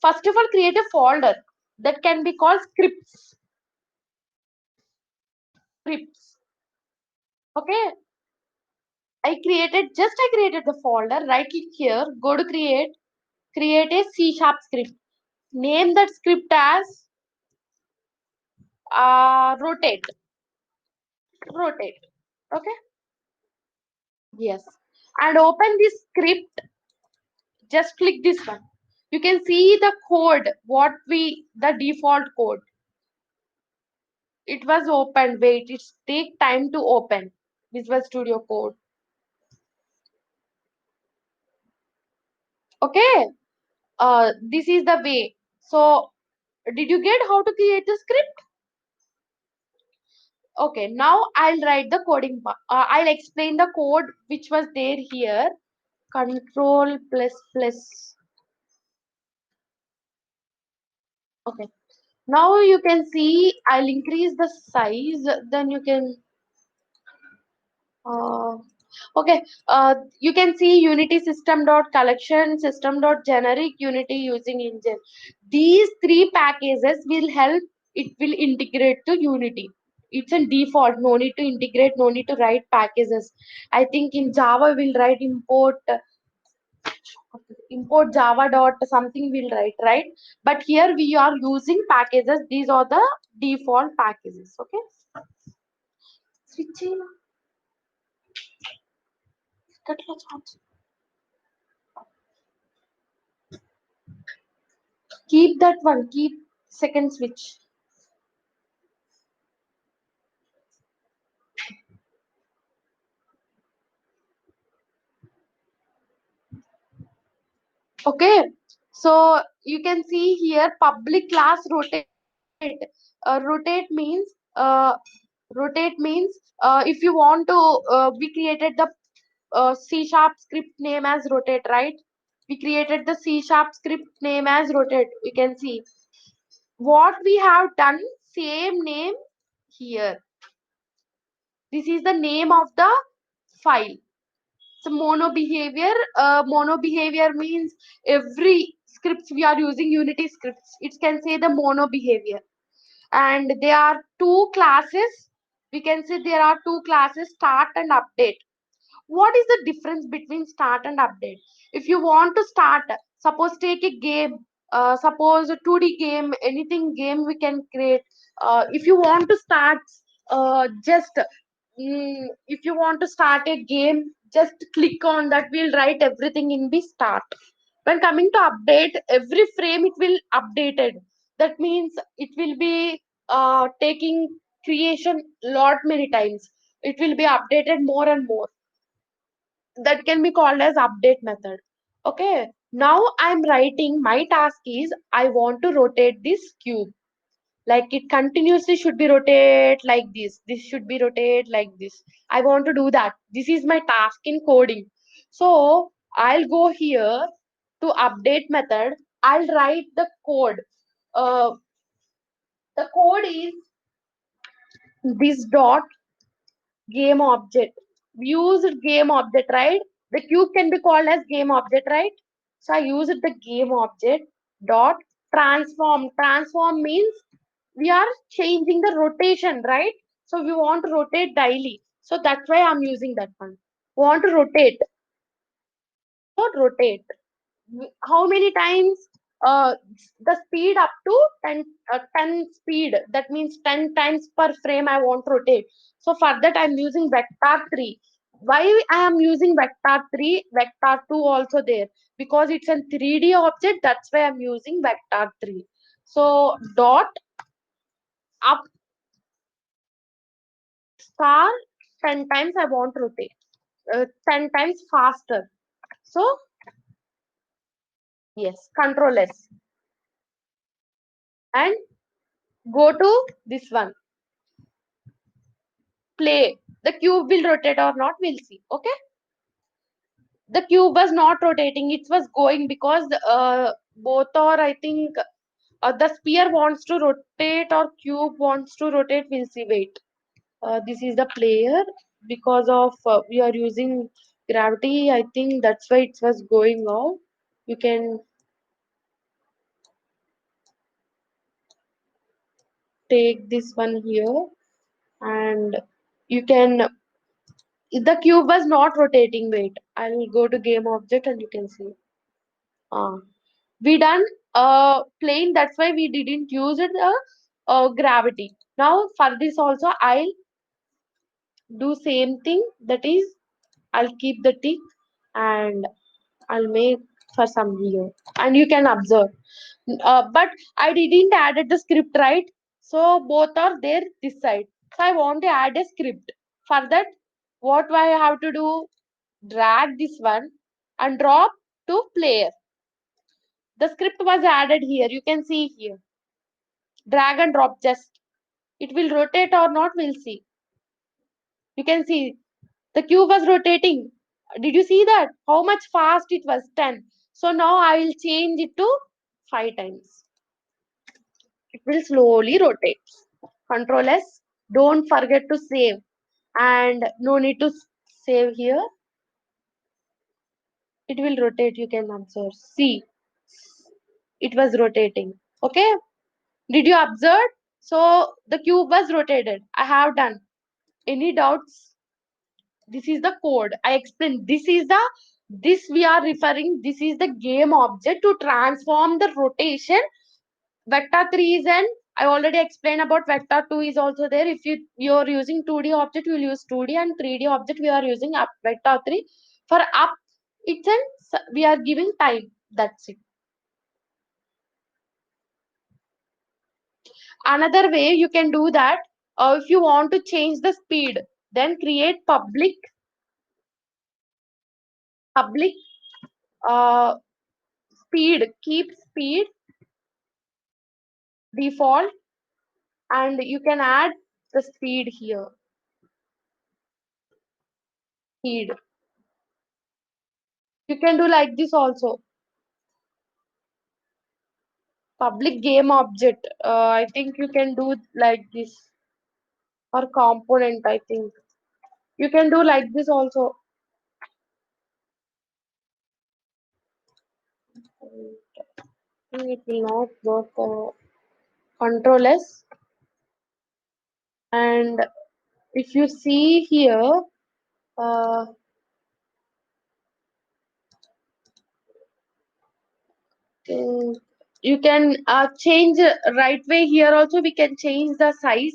first of all create a folder that can be called scripts. Okay, I created the folder. Right click here, go to create a C sharp script. Name that script as rotate. Okay, yes, and open this script. Just click this one. You can see the code. The default code. It was opened. Wait, it take time to open. Visual Studio Code. Okay. This is the way. So, did you get how to create the script? Okay. Now I'll write the coding part. I'll explain the code which was there here. Control plus plus. Okay. Now you can see I'll increase the size. Then you can. Uh, okay. You can see Unity system dot collection, system dot generic, Unity using engine. These three packages will help. It will integrate to Unity. It's a default. No need to integrate. No need to write packages. I think in Java we'll write import Java dot something we'll write, right? But here we are using packages. These are the default packages. Okay. Switch చేయాలా? ఎక్కట్లా charge? Keep that one. Keep second switch. Okay. So you can see here public class rotate. Rotate means if you want to we created the C sharp script name as rotate, right? We created the C sharp script name as rotate. You can see what we have done. Same name here. This is the name of the file. So mono behavior means every scripts we are using Unity scripts. It can say the mono behavior. And there are two classes. We can say there are two classes, start and update. What is the difference between start and update? If you want to start, suppose take a game. suppose a 2D game, anything game we can create. If you want to start, just if you want to start a game, just click on that. We'll write everything in the start. When coming to update, every frame it will updated. That means it will be taking creation lot many times. It will be updated more and more. That can be called as update method. Okay, now I'm writing, my task is I want to rotate this cube, like it continuously should be rotate like this should be rotate like this. I want to do that. This is my task in coding. So I'll go here to update method. I'll write the code. uh, the code is this dot game object. We used game object, right? The cube can be called as game object, right? So I used the game object dot transform. Transform means we are changing the rotation, right? So we want to rotate daily. So that's why I'm using that one. Want to rotate. Not rotate. How many times? The speed up to 10, 10 speed. That means 10 times per frame I want to rotate. So for that I'm using vector 3. Why I am using vector 3, vector 2 also there? Because it's a 3D object, that's why I'm using vector 3. So dot up star 10 times I want to rotate. 10 times faster. So yes, control S and go to this one. Play. The cube will rotate or not, we'll see. Okay. The cube was not rotating, it was going because both, or I think the sphere wants to rotate or cube wants to rotate, we'll see. Wait. This is the player. Because of we are using gravity, I think that's why it was going off. You can take this one here, and you can, the cube was not rotating. Wait, I'll go to game object and you can see. We done plane, that's why we didn't use it gravity. Now for this also I'll do same thing, that is I'll keep the tick and I'll make for some here, and you can observe. But I didn't added the script, right? So both are there this side. So I want to add a script. For that, what I have to do? Drag this one and drop to player. The script was added here. You can see here. Drag and drop just. It will rotate or not, we'll see. You can see the cube was rotating. Did you see that? How much fast it was? 10. So now I will change it to 5 times. It will slowly rotate. Control S. Don't forget to save. And no need to save here. It will rotate. You can observe. See, it was rotating. Okay. Did you observe? So the cube was rotated. I have done. Any doubts? This is the code. I explained. This we are referring. This is the game object to transform the rotation. Vector 3 is an, I already explained about vector 2 is also there. If you're using 2D object, you will use 2D, and 3D object we are using up vector 3. For up, it's an, we are giving time. That's it. Another way you can do that, if you want to change the speed, then create public uh, speed, keep speed default, and you can add the speed here. Speed. You can do like this also. Public game object. I think you can do like this, or component. I think you can do like this also. It will not work. Control S, and if you see here, uh, You can change right way here also we can change the size.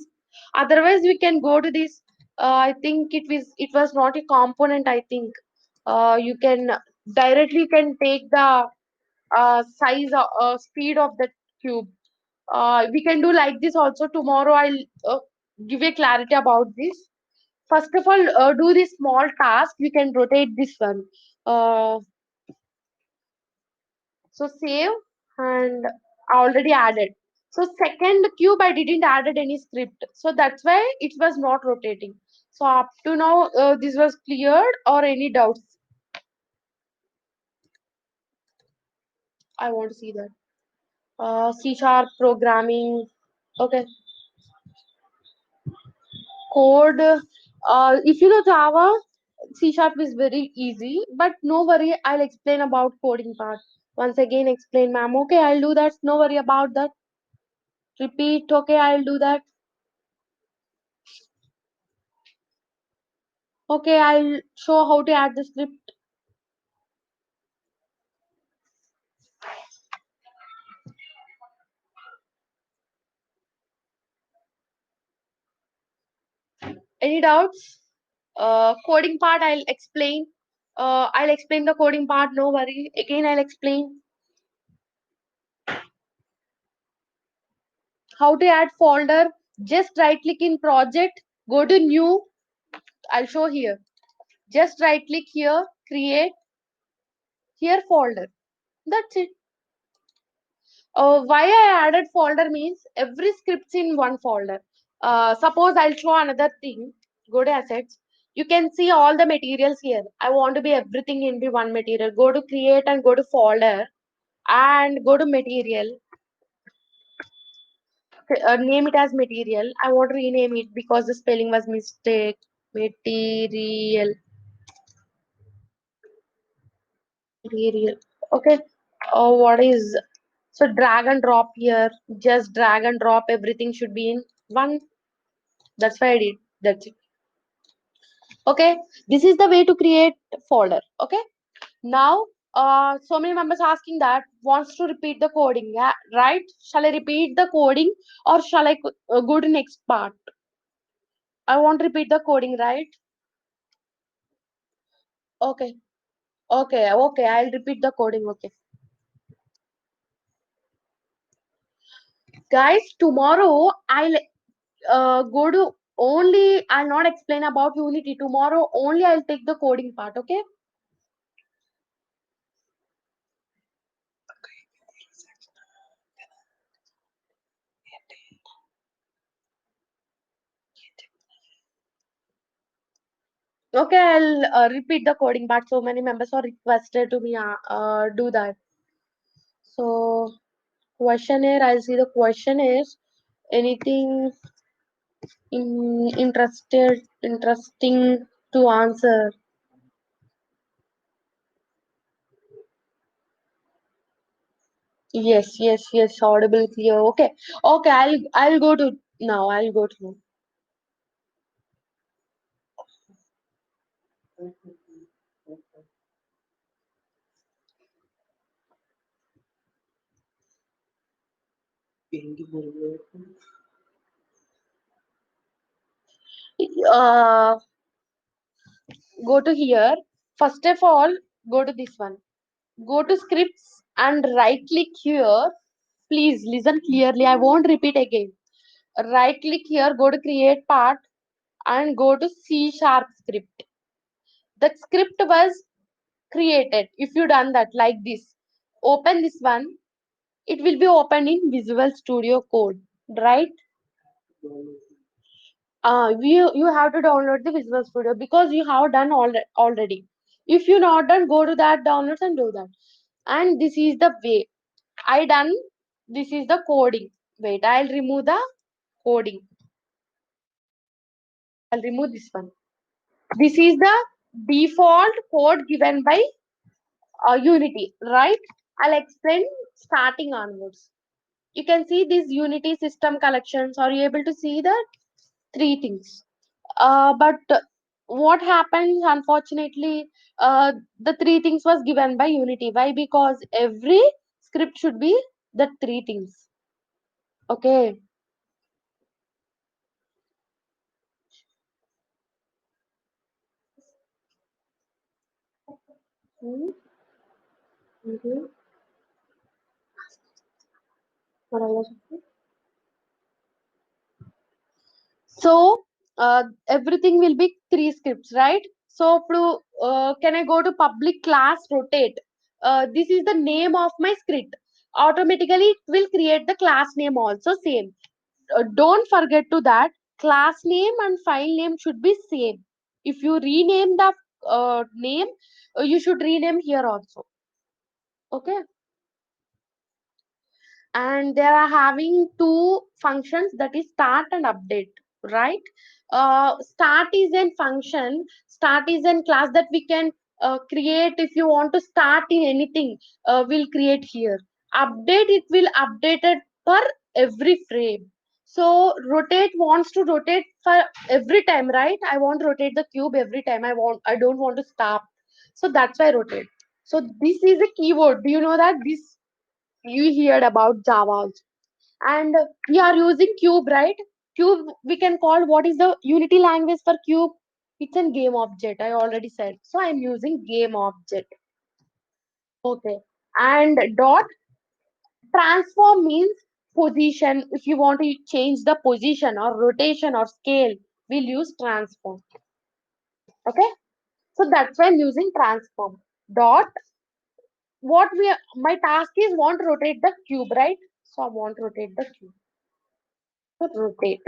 Otherwise we can go to this. I think it was not a component. I think you can directly you can take the size speed of the cube. We can do like this also. Tomorrow I'll give a clarity about this. First of all, do this small task. We can rotate this one. Uh, so save, and I already added. So second cube I didn't added any script. So that's why it was not rotating. So up to now this was cleared or any doubts? I want to see that. C sharp programming. Okay. Code. If you know Java, C sharp is very easy, but no worry, I'll explain about coding part. Once again, explain, ma'am. Okay, I'll do that. No worry about that. Repeat. Okay, I'll do that. Okay, I'll show how to add the script. Any doubts? Coding part, I'll explain. I'll explain the coding part. No worry. Again, I'll explain how to add folder. Just right click in project. Go to new. I'll show here. Just right click here. Create here folder. That's it. Why I added folder means every script's in one folder. Suppose I'll show another thing. Go to assets. You can see all the materials here. I want to be everything in the one material. Go to create and go to folder and go to material. Name it as material. I want to rename it because the spelling was mistake. Material. Material. Okay. What is so drag and drop here? Just drag and drop. Everything should be in one. That's why I did. That's it. Okay. This is the way to create folder. Okay. Now, so many members asking that wants to repeat the coding. Yeah, right? Shall I repeat the coding or shall I go to next part? I want to repeat the coding, right? Okay. Okay. Okay. I'll repeat the coding. Okay. Guys, tomorrow I'll go to only. I'll not explain about Unity. Tomorrow only I'll take the coding part. Okay. Okay, I'll repeat the coding part. So many members are requested to me do that. So questionnaire, I'll see the question is anything interesting to answer. Yes, yes, yes, audible, clear. Okay, okay, I'll go to now. I'll go to uh go to here. First of all, go to this one. Go to scripts and right click here. Please listen clearly. I won't repeat again. Right click here, go to create part and go to C sharp script. That script was created. If you done that like this, open this one, it will be opened in Visual Studio Code, right? You have to download the Visual Studio because you have done already. If you not done, go to that downloads and do that. And this is the way I done. This is the coding. Wait, I'll remove the coding. I'll remove this one. This is the default code given by Unity, right? I'll explain starting onwards. You can see these Unity system collections. Are you able to see that? Three things. But what happens, unfortunately, the three things was given by Unity. Why? Because every script should be the three things. Okay. Hmm. Mhm. What else? So everything will be three scripts, right? So can I go to public class rotate? This is the name of my script. Automatically, it will create the class name also same. Don't forget to that class name and file name should be same. If you rename the name, you should rename here also. Okay. And they are having two functions, that is start and update, right? Start is a function, start is a class that we can create. If you want to start in anything, we'll create here. Update, it will update it for every frame. So rotate wants to rotate for every time, right? I want to rotate the cube every time I don't want to stop. So that's why rotate. So this is a keyword. Do you know that this you heard about Java also. And we are using Cube, right? Cube we can call, what is the unity language for Cube? It's a game object. I already said. So I'm using game object. Okay. And dot transform means position. If you want to change the position or rotation or scale, we'll use transform. Okay. So that's why I'm using transform. Dot what we my task is want to rotate the cube, right? So I want to rotate the cube. So rotate.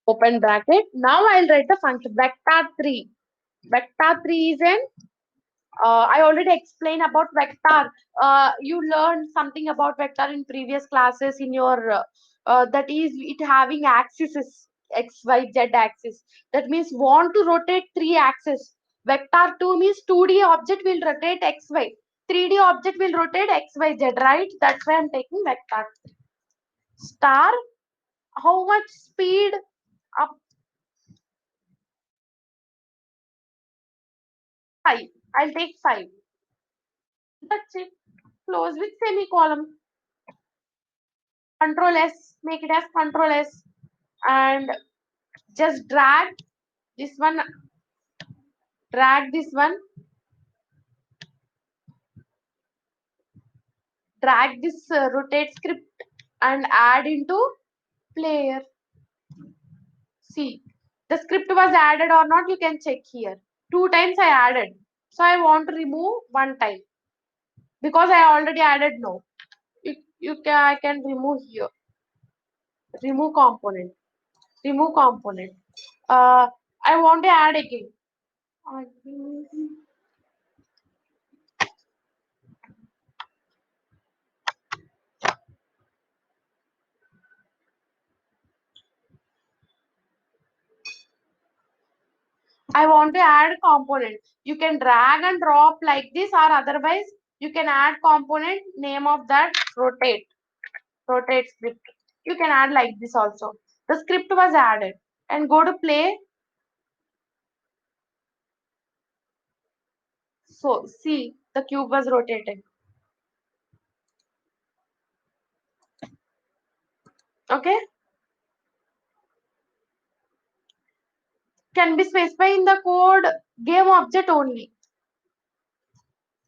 Open bracket. Now I'll write the function vector 3. Vector 3 is an I already explained about vector. You learned something about vector in previous classes in your that is it having axes x y z axis. That means want to rotate three axes. Vector 2 means 2D object will rotate x y. 3D object will rotate x y z, right? That's why I'm taking vector. Star, how much speed up? 5. I'll take 5. That's it. Close with semicolon. Control S. Make it as Control S. And just this one. Drag this one. Drag this rotate script and add into player. See, the script was added or not. You can check here. 2 times I added. So I want to remove 1 time because I already added no. I can remove here. Remove component. Remove component. I want to add again. I want to add component. You can drag and drop like this, or otherwise you can add component name of that rotate script. You can add like this also. The script was added and go to play. So see, the cube was rotated. Okay, can be specified in the code game object only.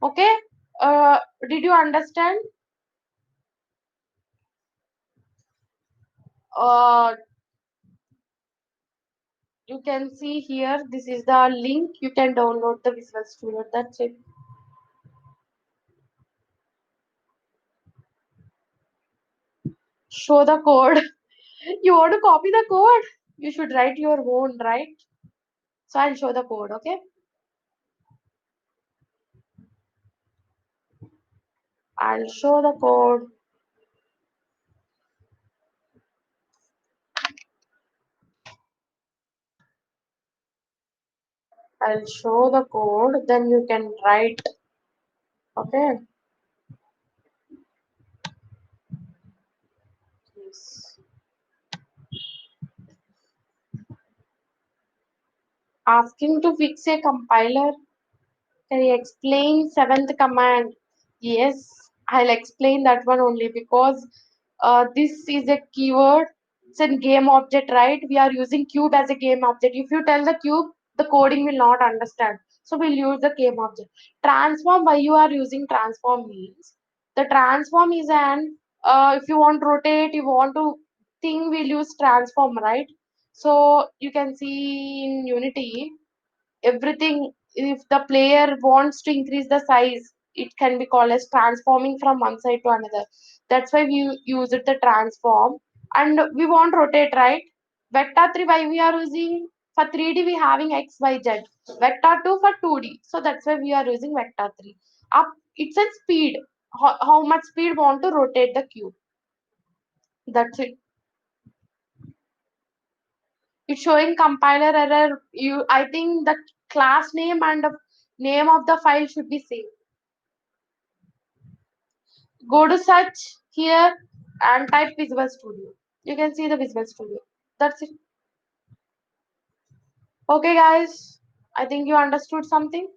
Okay, did you understand? Uh, you can see here. This is the link. You can download the Visual Studio. That's it. Show the code. You want to copy the code? You should write your own, right? So I'll show the code, okay? I'll show the code. I'll show the code, then you can write, okay? Yes. Asking to fix a compiler. Can you explain seventh command? Yes. I'll explain that one only because this is a keyword. It's a game object, right? We are using cube as a game object. If you tell the cube, the coding will not understand. So we'll use the game object. Transform, why you are using transform means the transform is an if you want to rotate, you want to thing, we'll use transform, right? So you can see in Unity everything, if the player wants to increase the size, it can be called as transforming from one side to another. That's why we use it the transform. And we want rotate, right? Vector 3, why we are using for 3D, we having x y z. Vector 2 for 2D, so that's why we are using vector 3. Up, it's a speed, how much speed want to rotate the cube. That's it. It's showing compiler error. You, I think the class name and the name of the file should be same. Go to search here and type Visual Studio. You can see the Visual Studio. That's it. Okay, guys. I think you understood something.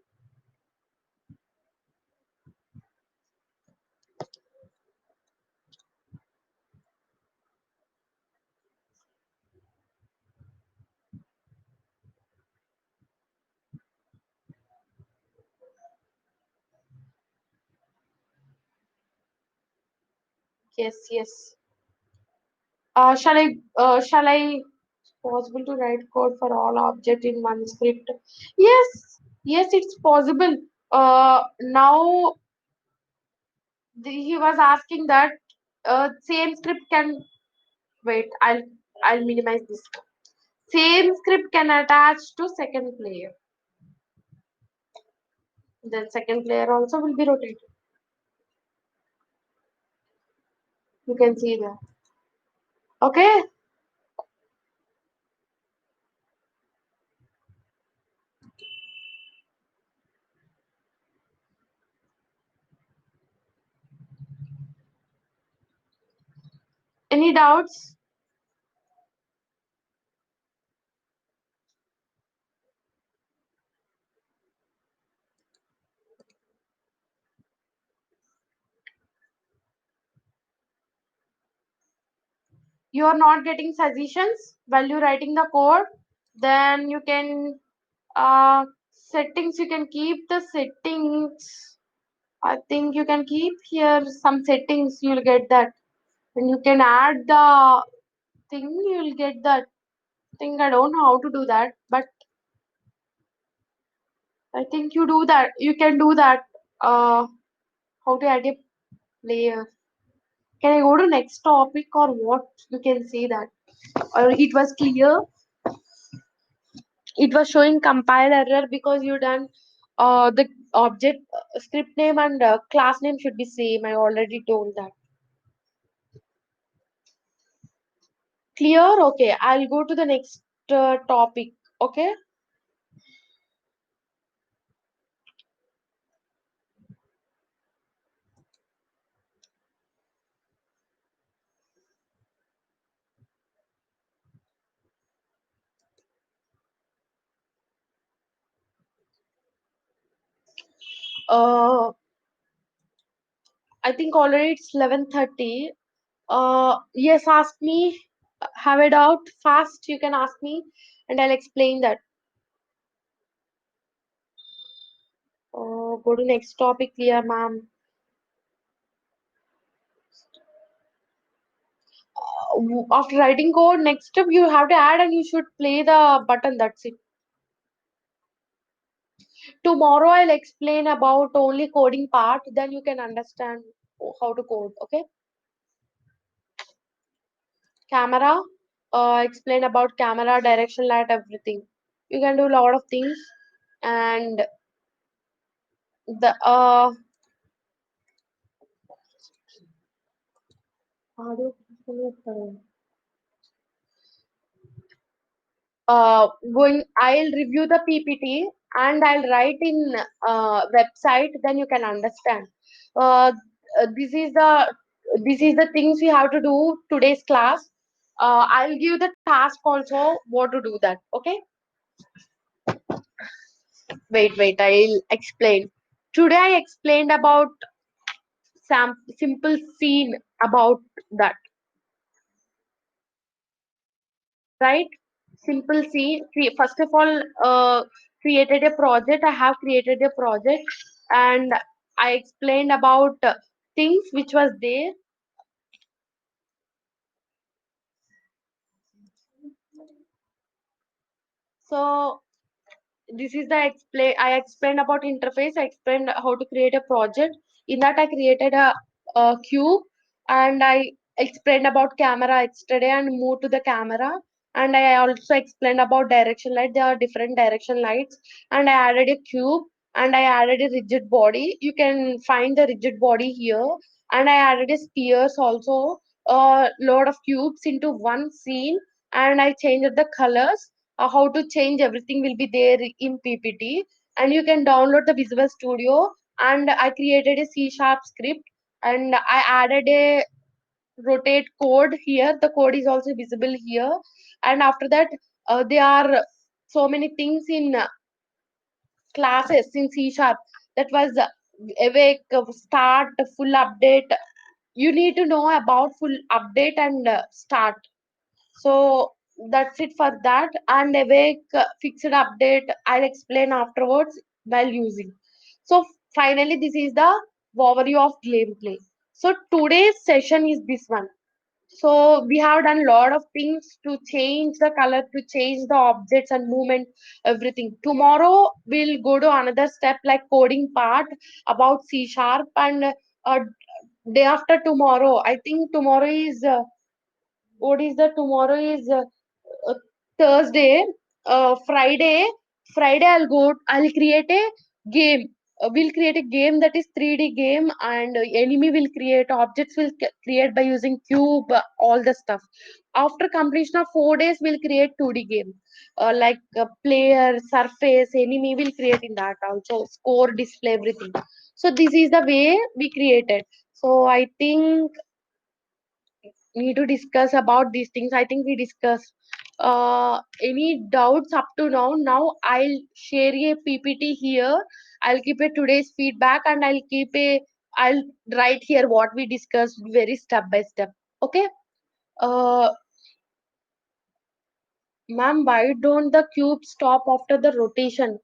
Yes, yes. Shall I possible to write code for all object in one script? Yes, yes, it's possible. Now he was asking that same script can wait. I'll minimize this. Same script can attach to second player. Then second player also will be rotated. You can see that. Okay. Any doubts? You are not getting suggestions while you're writing the code. Then you can settings. You can keep the settings. I think you can keep here some settings. You'll get that, and you can add the thing. You'll get that thing. I don't know how to do that, but I think you do that. You can do that. How to add a player? Can I go to next topic or what? You can see that. Or it was clear. It was showing compile error because you done the object script name and class name should be same. I already told that. Clear? Okay. I'll go to the next topic. Okay. Uh, I think already it's 11:30. Yes, ask me. Have a doubt? Fast. You can ask me, and I'll explain that. Go to next topic, clear, ma'am. After writing code, next step you have to add and you should play the button. That's it. Tomorrow I'll explain about only coding part, then you can understand how to code. Okay. Camera. Explain about camera, direction light, everything. You can do a lot of things, and the going. I'll review the PPT and I'll write in website. Then you can understand. Uh, this is the things we have to do today's class. I'll give the task also what to do that. Okay. Wait. I'll explain. Today I explained about simple scene about that, right? Simple scene. First of all, created a project. I have created a project, and I explained about things which was there. So this is the explain. I explained about interface. I explained how to create a project. In that I created a cube, and I explained about camera yesterday and moved to the camera. And I also explained about direction light. There are different direction lights, and I added a cube, and I added a rigid body. You can find the rigid body here. And I added a spheres also, a load of cubes into one scene. And I changed the colors. How to change everything will be there in PPT, and you can download the Visual Studio. And I created a C sharp script, and I added a rotate code here. The code is also visible here. And after that, there are so many things in classes in C sharp. That was awake, start, full update. You need to know about full update and start. So that's it for that. And awake, fixed update, I'll explain afterwards while using. So finally, this is the overview of gameplay. So today's session is this one. So we have done a lot of things to change the color, to change the objects and movement, everything. Tomorrow we'll go to another step like coding part about C sharp. And day after tomorrow, I think tomorrow is what is the tomorrow is uh, Thursday, Friday I'll create a game. We'll create a game that is 3D game, and enemy will create, objects will create by using cube, all the stuff. After completion of 4 days, we'll create 2D game, like player, surface, enemy will create in that also, score, display, everything. So this is the way we created. So I think need to discuss about these things. I think we discussed. Any doubts up to now? Now I'll share a PPT here. I'll keep a today's feedback, and I'll write here what we discussed very step by step. Okay. Uh, Ma'am, why don't the cube stop after the rotation?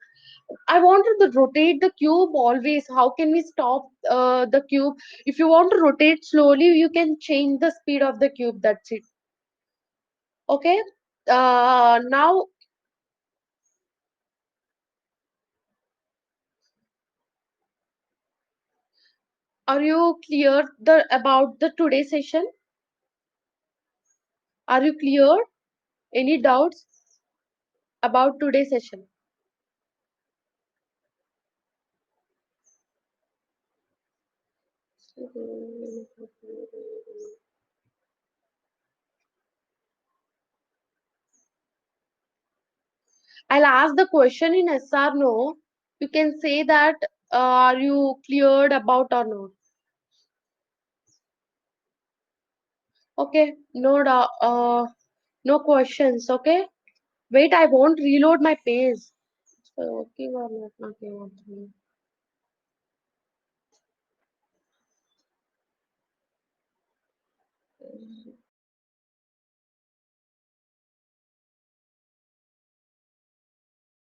I wanted to rotate the cube always. How can we stop the cube? If you want to rotate slowly, you can change the speed of the cube. That's it. Okay. Now, are you clear about the today session? Are you clear? Any doubts about today's session? I'll ask the question in yes or no. You can say that are you cleared about or not? Okay, no questions. Okay, wait, I won't reload my page. Working or not working?